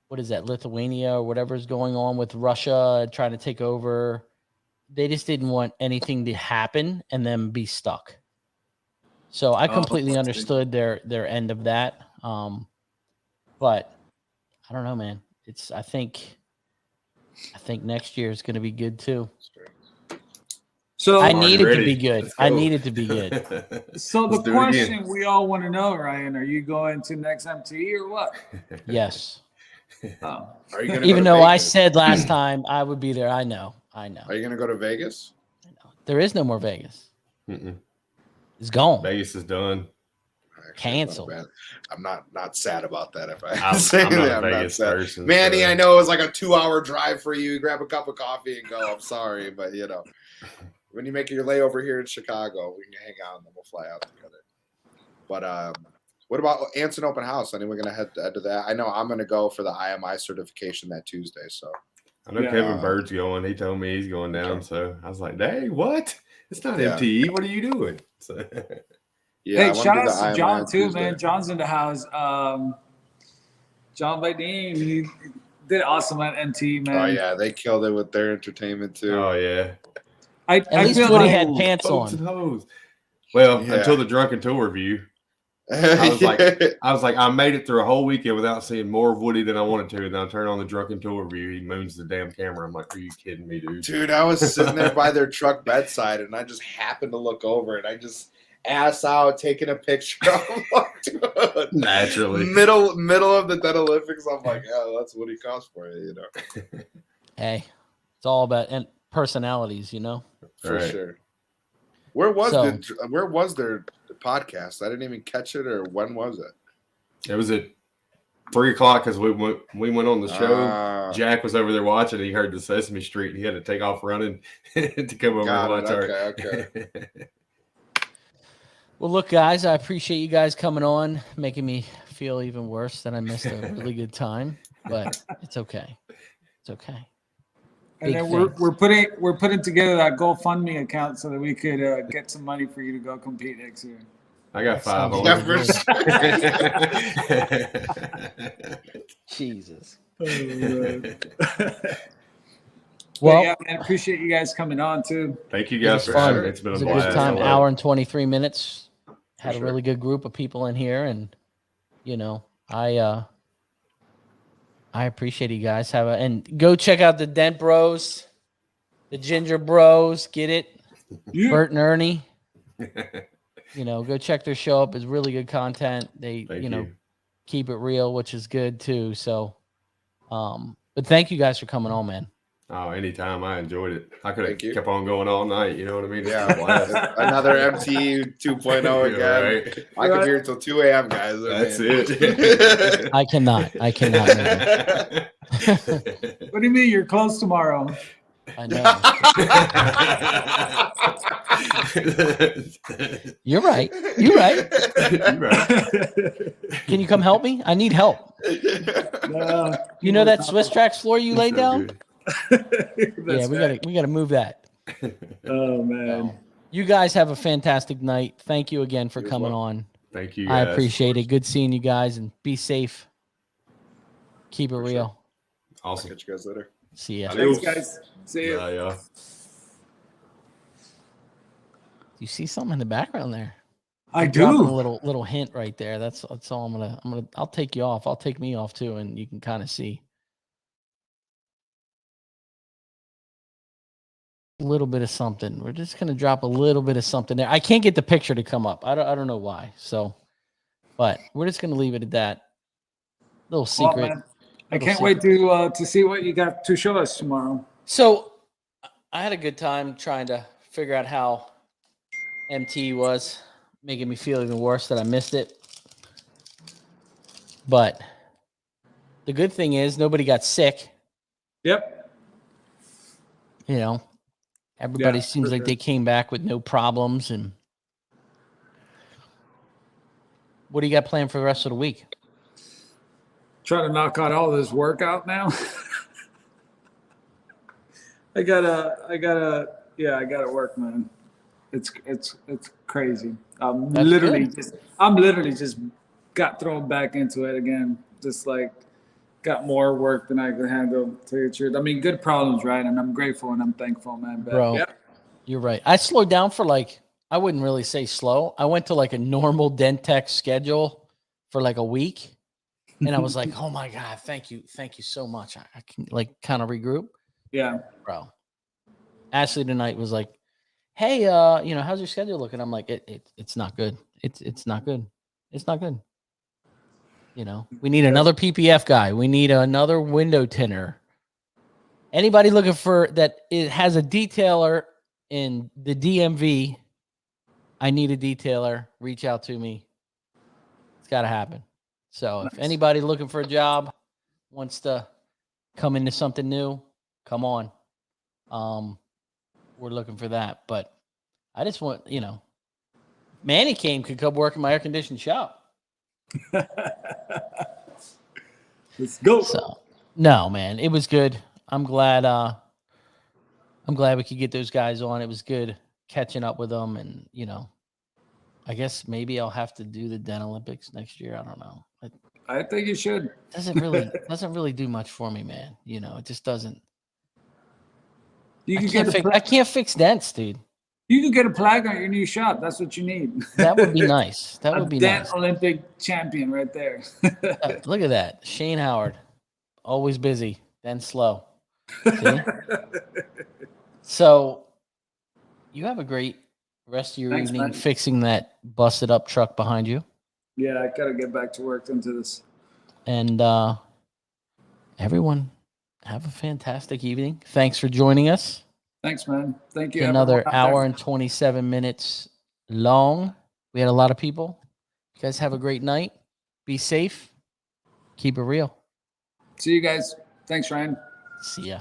what is that, Lithuania or whatever is going on with Russia trying to take over, they just didn't want anything to happen and then be stuck. So I completely understood their end of that. But I don't know, man. I think next year is going to be good too. So I need it to be good. I need it to be good. So the question we all want to know, Ryan, are you going to next MT or what? Yes. Oh. Are you gonna Even go to though I Vegas? said last time I would be there, I know. Are you going to go to Vegas? I know. There is no more Vegas. It's gone. Vegas is done. Canceled. I'm not sad about that. If I'm not a Vegas person. Manny, so. I know it was like a 2-hour drive for you. Grab a cup of coffee and go. I'm sorry, but you know, when you make your layover here in Chicago, we can hang out and then we'll fly out together. But what about Anson Open House? Anyone going to head to that? I know I'm going to go for the IMI certification that Tuesday. So I know Kevin Bird's going. He told me he's going down. Okay. So I was like, "Dang, what? It's not MTE. What are you doing?" So. Yeah, hey, shout out to John too, Tuesday. Man. John's in the house. John Vadim, he did awesome at MT, man. Oh yeah, they killed it with their entertainment too. Oh yeah. At least Woody had pants on. Well, until the drunken tour review. I was like, I made it through a whole weekend without seeing more of Woody than I wanted to. And then I turn on the drunken tour review. He moons the damn camera. I'm like, are you kidding me, dude? Dude, I was sitting there by their truck bedside, and I just happened to look over, and I just ass out taking a picture. Naturally, middle of the Dead Olympics. I'm like, yeah, that's Woody cosplay, you know. Hey, it's all about personalities, you know. For sure. Where was their podcast? I didn't even catch it. Or when was it? It was at 3:00 because we went on the show. Jack was over there watching. He heard the Sesame Street. And he had to take off running to come over and watch Okay. Well, look, guys, I appreciate you guys coming on, making me feel even worse that I missed a really good time. But it's okay. It's okay. And then we're putting together that GoFundMe account so that we could get some money for you to go compete next year. I got 5 on Jesus. Well, yeah, man, appreciate you guys coming on too. Thank you guys for having me. It's been a blast. Good time. Hour and 23 minutes. Had a really good group of people in here, and you know, I appreciate you guys. And go check out the Dent Bros, the Ginger Bros. Get it, Bert and Ernie. You know, go check their show up. It's really good content. They, keep it real, which is good too. So, but thank you guys for coming on, man. Oh, anytime. I enjoyed it. I could have kept on going all night. You know what I mean? Yeah. Another MT 2.0 again. Right. I could be here till 2 a.m., guys. That's it. I cannot. What do you mean you're closed tomorrow? I know. You're right. Can you come help me? I need help. You know that Swiss Tracks floor you laid down? Yeah, we gotta move that. Oh man. You guys have a fantastic night. Thank you again for coming on. Thank you guys. I appreciate it. Good seeing you guys, and be safe. Keep it real. Awesome. Catch you guys later. See ya. Thanks, guys. See you. Yeah. You see something in the background there? I do. Dropping a little hint right there. That's all I'll take you off. I'll take me off too, and you can kind of see a little bit of something. We're just gonna drop a little bit of something there. I can't get the picture to come up. I don't know why. So, but we're just gonna leave it at that. Little secret. Well, I can't wait to see what you got to show us tomorrow. So, I had a good time trying to figure out how MT was, making me feel even worse that I missed it. But the good thing is nobody got sick. Yep. You know, everybody seems like they came back with no problems. And what do you got planned for the rest of the week? Trying to knock out all this workout now. I gotta work, man. It's crazy. I'm That's literally good. just got thrown back into it again. Just like got more work than I could handle, to tell you the truth. I mean, good problems, right? And I'm grateful and I'm thankful, man. But Bro, yeah. you're right. I slowed down for like, I wouldn't really say slow. I went to like a normal dent tech schedule for like a week. And I was like, oh my God, thank you. Thank you so much. I can like kind of regroup. Yeah. Bro. Ashley tonight was like, hey, how's your schedule looking? I'm like, it's not good. It's not good. It's not good. We need another PPF guy. We need another window tinner. Anybody looking for that? It has a detailer in the DMV. I need a detailer. Reach out to me. It's got to happen. So if anybody looking for a job wants to come into something new, come on. We're looking for that. But I just want, Manny could come work in my air conditioned shop. Let's go. So no, man, it was good. I'm glad we could get those guys on. It was good catching up with them, and I guess maybe I'll have to do the Dent Olympics next year. I don't know. I think you should. Doesn't really do much for me, man. It just doesn't. I can't fix dents, dude. You could get a plaque on your new shop. That's what you need. That would be nice. That would be Dent nice. Olympic champion right there. Look at that. Shane Howard. Always busy, then slow. See? So you have a great rest of your evening, man. Fixing that busted up truck behind you. Yeah, I got to get back to work into this. And everyone, have a fantastic evening. Thanks for joining us. Thanks, man. Thank you. Another hour and 27 minutes long. We had a lot of people. You guys have a great night. Be safe. Keep it real. See you guys. Thanks, Ryan. See ya.